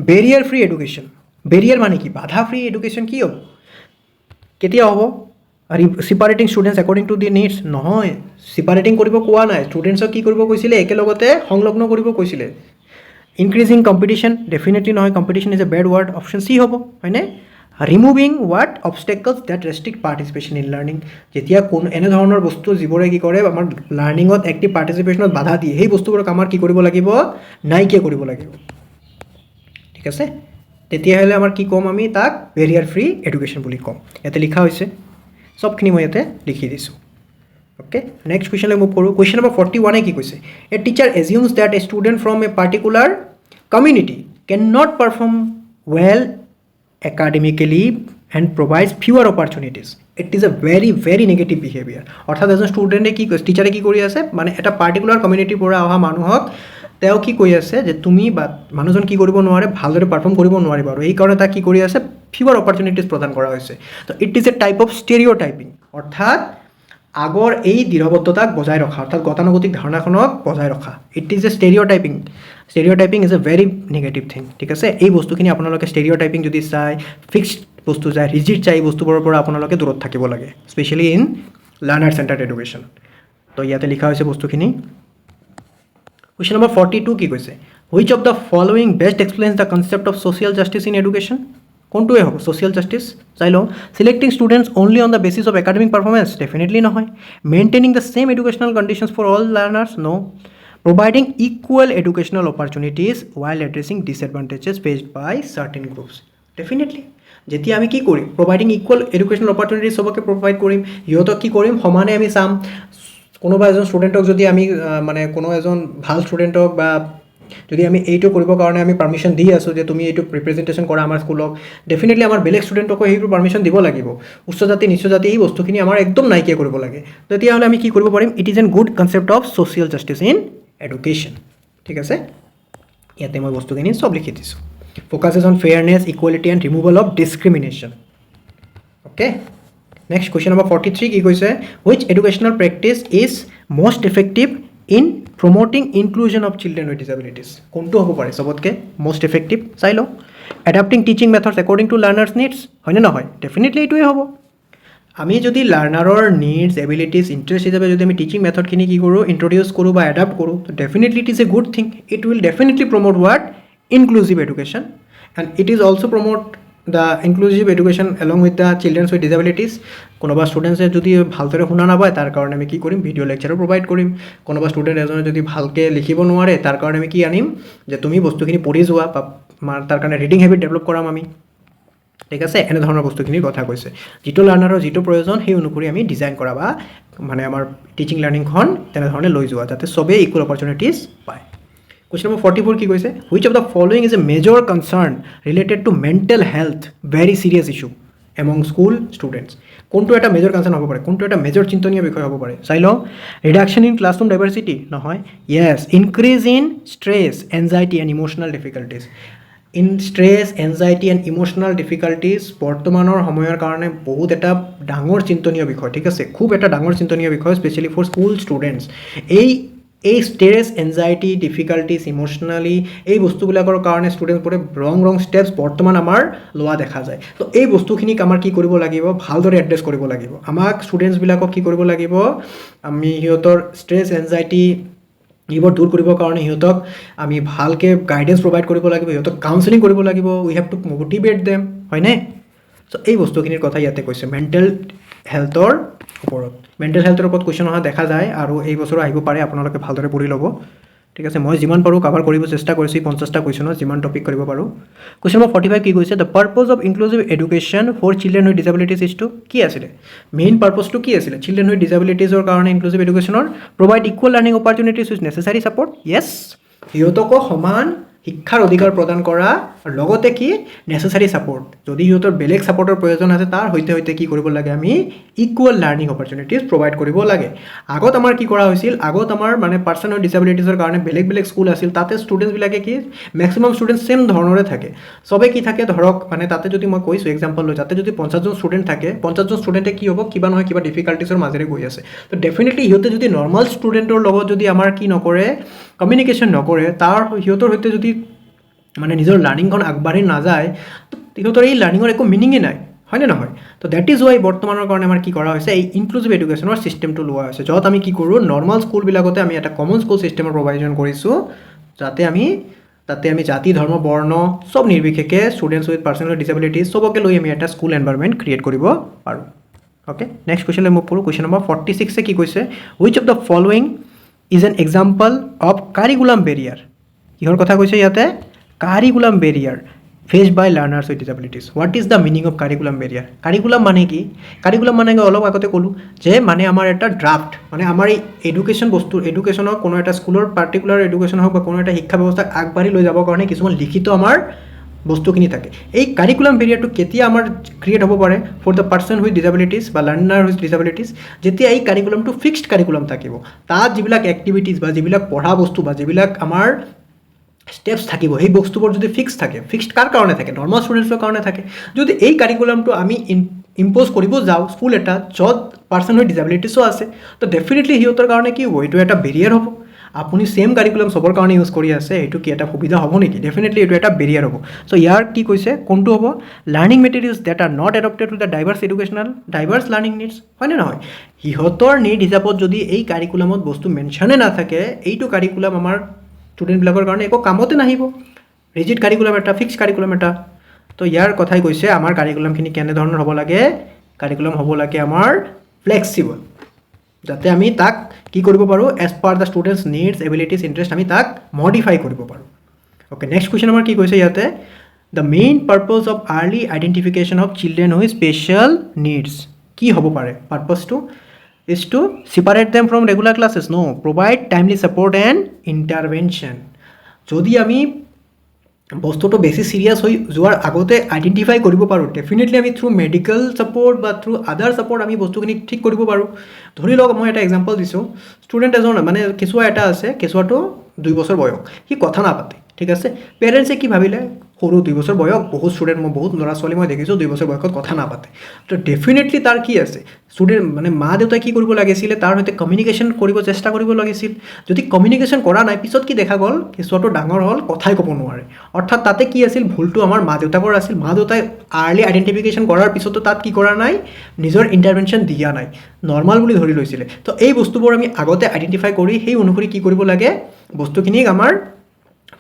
বেৰিয়াৰ ফ্ৰী এডুকেশ্যন বেৰিয়াৰ মানে কি বাধা ফ্ৰী এডুকেশ্যন কি হ'ব কেতিয়া হ'ব আৰু separating students according to the needs নহয় ছিপাৰেটিং কৰিব কোৱা নাই ষ্টুডেণ্টছক কি কৰিব কৈছিলে একেলগতে সংলগ্ন কৰিব কৈছিলে ইনক্ৰিজিং কম্পিটিশ্যন ডেফিনেটলি নহয় competition is a bad word option C হ'ব হয়নে removing what obstacles that restrict participation in learning যেতিয়া কোনো এনেধৰণৰ বস্তু যিবোৰে কি কৰে আমাৰ লাৰ্ণিঙত এক্টিভ পাৰ্টিচিপেশ্যনত বাধা দিয়ে সেই বস্তুবোৰক আমাৰ কি কৰিব লাগিব নাইকিয়া কৰিব লাগিব ঠিক আছে তেতিয়াহ'লে আমাৰ কি ক'ম আমি তাক বেৰিয়াৰ ফ্ৰী এডুকেশ্যন বুলি ক'ম ইয়াতে লিখা হৈছে সবখিনি মই ইয়াতে লিখি দিছোঁ অ'কে নেক্সট কুৱেশ্যনলৈ মুভ কৰোঁ কুৱেশ্যন নম্বৰ 41 কি কৈছে a teacher assumes that a student from a particular community can not perform well academically and provides fewer opportunities it is a very negative behaviour অৰ্থাৎ এজন ষ্টুডেণ্টে কি কৈছে টিচাৰে কি কৰি আছে মানে এটা পাৰ্টিকুলাৰ কমিউনিটিৰ পৰা অহা মানুহক তেওঁ কি কৈ আছে যে তুমি বা মানুহজন কি কৰিব নোৱাৰে ভালদৰে পাৰফৰ্ম কৰিব নোৱাৰিব আৰু এইকাৰণে তাক কি কৰি আছে ফিউৱাৰ অপৰচুনিটিজ প্ৰদান কৰা হৈছে তো it is a type of stereotyping অৰ্থাৎ আগৰ এই দৃঢ়বদ্ধতাক বজাই ৰখা অৰ্থাৎ গতানুগতিক ধাৰণাখনক বজাই ৰখা it is a stereotyping is a very negative thing ঠিক আছে এই বস্তুখিনি আপোনালোকে ষ্টেৰিঅ'টাইপিং যদি চাই ফিক্সড বস্তু চাই ৰিজিড চাই এই বস্তুবোৰৰ পৰা আপোনালোকে দূৰত থাকিব লাগে specially in learner centred education তো ইয়াতে লিখা হৈছে বস্তুখিনি কুৱেশ্যন নম্বৰ 42 কি কৈছে which of the following best explains the concept of social justice in education কোনটোৱে হ'ব ছ'চিয়েল জাষ্টিছ চাই লওঁ selecting students only on the basis of academic performance definitely নহয় maintaining the same educational conditions for all learners no providing equal educational opportunities while addressing disadvantages faced by certain groups definitely যেতিয়া আমি কি কৰিম providing equal educational opportunities চবকে provide কৰিম সিহঁতক কি কৰিম সমানে আমি চাম কোনোবা এজন ষ্টুডেণ্টক যদি আমি মানে কোনো এজন ভাল ষ্টুডেণ্টক বা যদি আমি এইটো কৰিবৰ কাৰণে আমি পাৰ্মিশ্যন দি আছোঁ যে তুমি এইটো ৰিপ্ৰেজেণ্টেশ্যন কৰা আমাৰ স্কুলক ডেফিনেটলি আমাৰ বেলেগ ষ্টুডেণ্টকো সেইটো পাৰ্মিশ্যন দিব লাগিব উচ্চ জাতি নিচ্চ জাতি এই বস্তুখিনি আমাৰ একদম নাইকিয়া কৰিব লাগে তেতিয়াহ'লে আমি কি কৰিব পাৰিম it is an good concept of social justice in education ঠিক আছে ইয়াতে মই বস্তুখিনি চব লিখি দিছোঁ focuses on fairness equality and removal of discrimination okay next question number 43 কি কৈছে which educational practice is most effective in promoting inclusion of children with disabilities কোনটো হ'ব পাৰে চবতকৈ মষ্ট ইফেক্টিভ চাই লওঁ adapting teaching methods according to learners needs হয়নে নহয় ডেফিনেটলি এইটোৱে হ'ব আমি যদি লাৰ্ণাৰৰ নিডছ এবিলিটিজ ইণ্টাৰেষ্ট হিচাপে যদি আমি টিচিং মেথডখিনি কি কৰোঁ ইণ্ট্ৰডিউচ কৰোঁ বা এডাপ্ট কৰোঁ তো definitely it is a good thing it will definitely promote what inclusive education and it is also' promote the inclusive education along with the childrens with disabilities কোনোবা ষ্টুডেণ্টছে যদি ভালদৰে শুনা নাপায় তাৰ কাৰণে আমি কি কৰিম ভিডিঅ' লেকচাৰো প্ৰভাইড কৰিম কোনোবা ষ্টুডেণ্ট এজনে যদি ভালকৈ লিখিব নোৱাৰে তাৰ কাৰণে আমি কি আনিম যে তুমি বস্তুখিনি পঢ়ি যোৱা বা তাৰ কাৰণে ৰিডিং হেবিট ডেভেলপ কৰাম আমি ঠিক আছে এনেধৰণৰ বস্তুখিনিৰ কথা কৈছে যিটো লাৰ্ণাৰৰ যিটো প্ৰয়োজন সেই অনুসৰি আমি ডিজাইন কৰা বা মানে আমাৰ টিচিং লাৰ্ণিংখন তেনেধৰণে লৈ যোৱা যাতে চবেই ইকুৱেল অপৰচুনিটিজ পায় কুৱেশ্যন নম্বৰ 44 কি কৈছে which of the following is a major concern related two mental health very serious issue among school students কোনটো এটা মেজৰ কনচাৰ্ণ হ'ব পাৰে কোনটো এটা মেজৰ চিন্তনীয় বিষয় হ'ব পাৰে চাই লওঁ ৰিডাকশ্যন ইন ক্লাছৰুম ডাইভাৰ্চিটি নহয় yes increase in stress anxiety and emotional difficulties in stress anxiety and emotional difficulties বৰ্তমানৰ সময়ৰ কাৰণে বহুত এটা ডাঙৰ চিন্তনীয় বিষয় ঠিক আছে খুব এটা ডাঙৰ চিন্তনীয় বিষয় স্পেচিয়েলি ফৰ স্কুল ষ্টুডেণ্টছ এই ষ্ট্ৰেছ এনজাইটি ডিফিকাল্টিজ ইম'চনেলি এই বস্তুবিলাকৰ কাৰণে ষ্টুডেণ্টবোৰে ৰং ষ্টেপছ বৰ্তমান আমাৰ লোৱা দেখা যায় তো এই বস্তুখিনিক আমাৰ কি কৰিব লাগিব ভালদৰে এড্ৰেছ কৰিব লাগিব আমাক ষ্টুডেণ্টছবিলাকক কি কৰিব লাগিব আমি সিহঁতৰ ষ্ট্ৰেছ এনজাইটি এইবোৰ দূৰ কৰিবৰ কাৰণে সিহঁতক আমি ভালকৈ গাইডেন্স প্ৰভাইড কৰিব লাগিব সিহঁতক কাউন্সেলিং কৰিব লাগিব উই হেভ টু মটিভেট দেম হয়নে চ' এই বস্তুখিনিৰ কথা ইয়াতে কৈছে মেণ্টেল হেল্থৰ ওপৰত মেণ্টেল হেল্থৰ ওপৰত কুৱেশ্যন অহা দেখা যায় আৰু এই বছৰ আহিব পাৰে আপোনালোকে ভালদৰে পঢ়ি ল'ব ঠিক আছে মই যিমান পাৰোঁ কাভাৰ কৰিব চেষ্টা কৰিছোঁ 50টা কুৱেশ্যনত যিমান টপিক কৰিব পাৰোঁ কুৱেশ্যন নম্বৰ 45 কি কৈছে the purpose of inclusive education for children with disabilities is to কি আছিলে মেইন পাৰ্পজটো কি আছিলে চিলড্ৰেন উইথ ডিছএবিলিটিজৰ কাৰণে ইনক্লুজিভ এডুকেশ্যনৰ provide equal learning opportunities with necessary support yes সিহঁতকো সমান শিক্ষাৰ অধিকাৰ প্ৰদান কৰা আৰু লগতে কি নেচেচাৰী ছাপৰ্ট যদি সিহঁতৰ বেলেগ ছাপৰ্টৰ প্ৰয়োজন আছে তাৰ সৈতে কি কৰিব লাগে আমি ইকুৱেল লাৰ্ণিং অপৰচুনিটিজ প্ৰভাইড কৰিব লাগে আগত আমাৰ কি কৰা হৈছিল আগত আমাৰ মানে পাৰ্চন উইথ ডিছএবিলিটিজৰ কাৰণে বেলেগ স্কুল আছিল তাতে ষ্টুডেণ্টছবিলাকে কি মেক্সিমাম ষ্টুডেণ্ট ছেম ধৰণৰে থাকে চবে কি থাকে ধৰক মানে তাতে যদি মই কৈছোঁ এক্সাম্পল লৈ তাতে যদি 50জন ষ্টুডেণ্ট থাকে 50জন ষ্টুডেণ্টে কি হ'ব কিবা নহয় কিবা ডিফিকাল্টিছৰ মাজেৰে গৈ আছে তো ডেফিনেটলি সিহঁতে যদি নৰ্মেল ষ্টুডেণ্টৰ লগত যদি আমাৰ কি নকৰে কমিউনিকেশ্যন নকৰে তাৰ সিহঁতৰ সৈতে যদি মানে নিজৰ লাৰ্ণিংখন আগবাঢ়ি নাযায় তো সিহঁতৰ এই লাৰ্ণিঙৰ একো মিনিঙেই নাই হয়নে নহয় তো ডেট ইজ ৱাই বৰ্তমানৰ কাৰণে আমাৰ কি কৰা হৈছে এই ইনক্লুজিভ এডুকেশ্যনৰ ছিষ্টেমটো লোৱা হৈছে য'ত আমি কি কৰোঁ নৰ্মেল স্কুলবিলাকতে আমি এটা কমন স্কুল ছিষ্টেমৰ প্ৰভাইজন কৰিছোঁ তাতে আমি জাতি ধৰ্ম বৰ্ণ চব নিৰ্বিশেষে ষ্টুডেণ্টছ উইথ পাৰ্চনেল ডিছএবিলিটিজ চবকে লৈ আমি এটা স্কুল এনভাইৰনমেণ্ট ক্ৰিয়েট কৰিব পাৰোঁ অ'কে নেক্সট কুৱেশ্যনলৈ মুভ কৰোঁ কুৱেশ্যন নম্বৰ 46 কি কৈছে which of the following is an example of curriculum barrier কিহৰ কথা কৈছে ইয়াতে curriculum barrier face by learners with disabilities what is the meaning of curriculum barrier curriculum মানে কি কাৰিকুলাম মানে অলপ আগতে ক'লোঁ যে মানে আমাৰ এটা ড্ৰাফ্ট মানে আমাৰ এই এডুকেশ্যনৰ কোনো এটা স্কুলৰ পাৰ্টিকুলাৰ এডুকেশ্যন হওক বা কোনো এটা শিক্ষা ব্যৱস্থাক আগবাঢ়ি লৈ যাবৰ কাৰণে কিছুমান লিখিত আমাৰ বস্তুখিনি থাকে এই কাৰিকুলাম বেৰিয়াৰটো কেতিয়া আমাৰ ক্ৰিয়েট হ'ব পাৰে ফৰ দ্য পাৰ্চন উইথ ডিছএবিলিটিজ বা লাৰ্নাৰ উইথ ডিছএবিলিটিজ যেতিয়া এই কাৰিকুলামটো ফিক্সড কাৰিকুলাম থাকিব তাত যিবিলাক এক্টিভিটিজ বা যিবিলাক পঢ়া বস্তু বা যিবিলাক আমাৰ ষ্টেপছ থাকিব সেই বস্তুবোৰ যদি ফিক্সড কাৰ কাৰণে থাকে নৰ্মেল ষ্টুডেণ্টছৰ কাৰণে থাকে যদি এই কাৰিকুলামটো আমি ইম্প'জ কৰিব যাওঁ স্কুল এটা য'ত পাৰ্চন উইথ ডিছএবিলিটিছো আছে তো ডেফিনেটলি সিহঁতৰ কাৰণে কি হ'ব এইটো এটা বেৰিয়াৰ হ'ব আপুনি ছেম কাৰিকুলাম চবৰ কাৰণে ইউজ কৰি আছে এইটো কি এটা সুবিধা হ'ব নেকি ডেফিনেটলি এইটো এটা বেৰিয়াৰ হ'ব চ' ইয়াৰ কি কৈছে কোনটো হ'ব learning materials date are not adopted to the diverse learning needs হয়নে নহয় সিহঁতৰ নিড হিচাপত যদি এই কাৰিকুলামত বস্তু মেনশ্যনে নাথাকে এইটো কাৰিকুলাম আমাৰ ষ্টুডেণ্টবিলাকৰ কাৰণে একো কামতে নাহিব ৰিজিড কাৰিকুলাম এটা ফিক্সড কাৰিকুলাম এটা তো ইয়াৰ কথাই কৈছে আমাৰ কাৰিকুলামখিনি কেনেধৰণৰ হ'ব লাগে কাৰিকুলাম হ'ব লাগে আমাৰ ফ্লেক্সিবল যাতে আমি তাক কি কৰিব পাৰোঁ as per the students needs abilities interest আমি তাক মডিফাই কৰিব পাৰোঁ অ'কে নেক্সট কুৱেশ্যন আমাৰ কি কৈছে ইয়াতে the main purpose of early identification of children with special needs কি হ'ব পাৰে পাৰ্পজটো is to separate them from regular classes no provide timely support and intervention যদি আমি বস্তুটো বেছি চিৰিয়াছ হৈ যোৱাৰ আগতে আইডেণ্টিফাই কৰিব পাৰোঁ ডেফিনেটলি আমি থ্ৰু মেডিকেল ছাপৰ্ট বা থ্ৰু আদাৰ ছাপৰ্ট আমি বস্তুখিনি ঠিক কৰিব পাৰোঁ ধৰি লওক মই এটা এক্সাম্পল দিছোঁ ষ্টুডেণ্ট এজন মানে কেঁচুৱা এটা আছে কেঁচুৱাটো 2 বছৰ বয়স সি কথা নাপাতে ঠিক আছে পেৰেণ্টছে কি ভাবিলে সৰু 2 বছৰ বয়স বহুত ষ্টুডেণ্ট মই বহুত ল'ৰা ছোৱালী মই দেখিছোঁ 2 বছৰ বয়সত কথা নাপাতে তো ডেফিনেটলি তাৰ কি আছে ষ্টুডেণ্ট মানে মা দেউতাই কি কৰিব লাগিছিলে তাৰ সৈতে কমিউনিকেশ্যন কৰিব চেষ্টা কৰিব লাগিছিল যদি কমিউনিকেশ্যন কৰা নাই পিছত কি দেখা গ'ল কেঁচুৱাটো ডাঙৰ হ'ল কথাই ক'ব নোৱাৰে অৰ্থাৎ তাতে কি আছিল ভুলটো আমাৰ মা দেউতাকৰ আছিল মা দেউতাই আৰ্লি আইডেণ্টিফিকেশ্যন কৰাৰ পিছতো তাত কি কৰা নাই নিজৰ ইণ্টাৰভেনশ্যন দিয়া নাই নৰ্মেল বুলি ধৰি লৈছিলে তো এই বস্তুবোৰ আমি আগতে আইডেণ্টিফাই কৰি সেই অনুসৰি কি কৰিব লাগে বস্তুখিনিক আমাৰ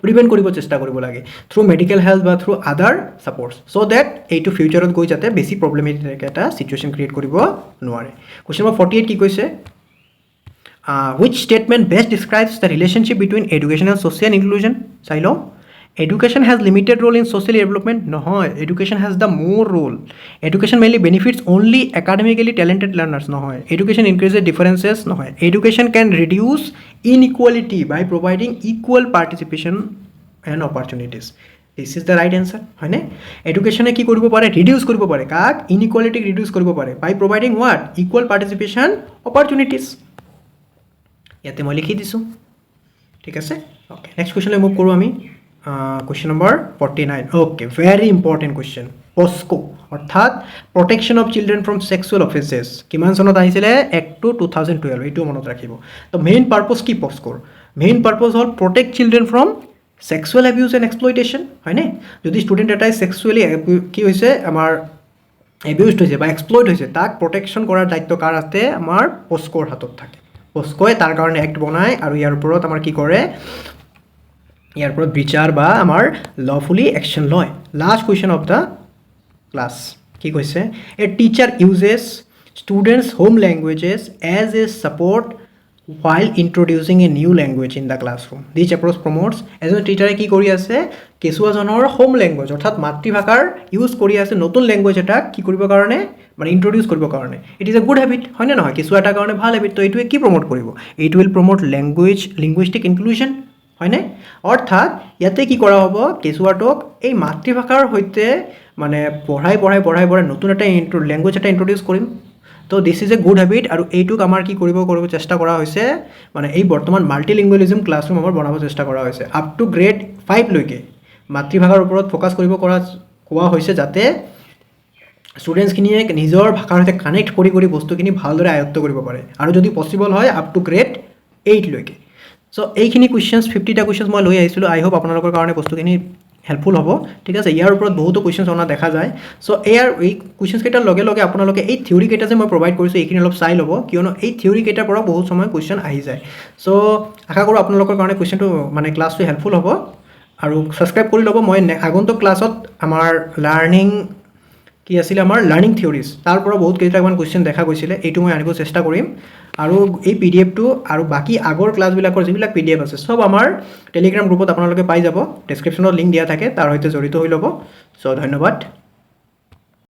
প্ৰিভেণ্ট কৰিব চেষ্টা কৰিব লাগে থ্ৰু মেডিকেল হেল্থ বা থ্ৰু আদাৰ ছাপৰ্টছ চ' ডেট এইটো ফিউচাৰত গৈ যাতে বেছি প্ৰব্লেমেটিক এটা চিটুৱেশ্যন ক্ৰিয়েট কৰিব নোৱাৰে কুৱেশ্যন নম্বৰ 48 কি কৈছে which statement best describes the relationship between education and social inclusion চাই লওঁ education has limited role in social development নহয় education has the more role education mainly benefits only academically talented learners নহয়, education increases differences নহয়, education can reduce inequality by providing equal participation and opportunities. This is the right answer, হয়নে? এডুকেশ্যনে কি কৰিব পাৰে? Reduce কৰিব পাৰে। কাক? ইনইকুৱালিটিক ৰিডিউচ কৰিব পাৰে by providing what? Equal participation opportunities. ইয়াতে মই লিখি দিছোঁ, ঠিক আছে? অ'কে, নেক্সট কুৱেশ্যনলৈ মুভ কৰোঁ আমি। Question number 49। Okay, very important question. POCSO অৰ্থাৎ protection of children from sexual offences কিমান চনত আহিছিলে? এক্ট 2012, এইটো মনত ৰাখিব। তো মেইন পাৰ্পজ কি পস্কোৰ? মেইন পাৰ্পজ হ'ল protect children from sexual abuse and exploitation, হয়নে? যদি ষ্টুডেণ্ট এটাই ছেক্সুৱেলি কি হৈছে আমাৰ এবিউজড হৈছে বা এক্সপ্লইট হৈছে, তাক প্ৰটেকশ্যন কৰাৰ দায়িত্ব কাৰ আছে? আমাৰ পস্কোৰ হাতত থাকে। পস্কোৱে তাৰ কাৰণে এক্ট বনায় আৰু ইয়াৰ ওপৰত আমাৰ কি কৰে? ইয়াৰ ওপৰত বিচাৰ বা আমাৰ লফুলি একশ্যন লয়। Last question of the class কি কৈছে? A teacher uses students home languages as a support while introducing a new language in the classroom. This approach promotes এজন টিচাৰে কি কৰি আছে? কেঁচুৱাজনৰ হোম লেংগুৱেজ অৰ্থাৎ মাতৃভাষাৰ ইউজ কৰি আছে নতুন লেংগুৱেজ এটাক কি কৰিবৰ কাৰণে? মানে ইণ্ট্ৰডিউচ কৰিবৰ কাৰণে। It is a good habit, হয়নে নহয়? কেঁচুৱা এটাৰ কাৰণে ভাল হেবিট। তো এইটোৱে কি প্ৰমোট কৰিব? এইটো উইল প্ৰমোট লিংগুইষ্টিক ইনক্লুজন, হয়নে? অৰ্থাৎ ইয়াতে কি কৰা হ'ব? কেঁচুৱাটোক এই মাতৃভাষাৰ সৈতে মানে পঢ়াই নতুন এটা লেংগুৱেজ এটা ইণ্ট্ৰডিউচ কৰিম। তো this is a good habit আৰু এইটোক আমাৰ কি কৰিব চেষ্টা কৰা হৈছে? মানে এই বৰ্তমান মাল্টিলিংগুৱেলিজম ক্লাছৰুম আমাৰ বনাব চেষ্টা কৰা হৈছে। আপ টু গ্ৰেড 5 লৈকে মাতৃভাষাৰ ওপৰত ফ'কাছ কৰিব কোৱা হৈছে, যাতে ষ্টুডেণ্টছখিনিয়ে নিজৰ ভাষাৰ সৈতে কানেক্ট কৰি বস্তুখিনি ভালদৰে আয়ত্ব কৰিব পাৰে, আৰু যদি পচিবল হয় আপ টু গ্ৰেড 8 লৈকে। চ' এইখিনি কুৱেশ্যনছ 50টা কুৱেশ্যনছ মই লৈ আহিছিলোঁ। আই হোপ আপোনালোকৰ কাৰণে বস্তুখিনি হেল্পফুল হ'ব, ঠিক আছে? ইয়াৰ ওপৰত বহুতো কুৱেশ্যনছ অনা দেখা যায়। চ' এই কুৱেশ্যনছ কেইটাৰ লগে লগে আপোনালোকে এই থিয়ৰী কেইটা যে মই প্ৰভাইড কৰিছোঁ এইখিনি অলপ চাই ল'ব, কিয়নো এই থিয়ৰী কেইটাৰ পৰা বহুত সময় কুৱেশ্যন আহি যায়। চ' আশা কৰোঁ আপোনালোকৰ কাৰণে কুৱেশ্যনটো মানে ক্লাছটো হেল্পফুল হ'ব, আৰু ছাবস্ক্ৰাইব কৰি ল'ব। মই আগন্তুক ক্লাছত আমাৰ কি আছিলে আমাৰ লাৰ্ণিং থিয়ৰিজ, তাৰ পৰা বহুত কেইটামান কুৱেশ্যন দেখা গৈছিলে, এইটো মই আনিব চেষ্টা কৰিম। আৰু এই PDF টো আৰু বাকী আগৰ ক্লাছবিলাকৰ যিবিলাক PDF আছে চব আমাৰ টেলিগ্ৰাম গ্ৰুপত আপোনালোকে পাই যাব। ডেছক্ৰিপশ্যনত লিংক দিয়া থাকে, তাৰ সৈতে জড়িত হৈ ল'ব। চ' ধন্যবাদ।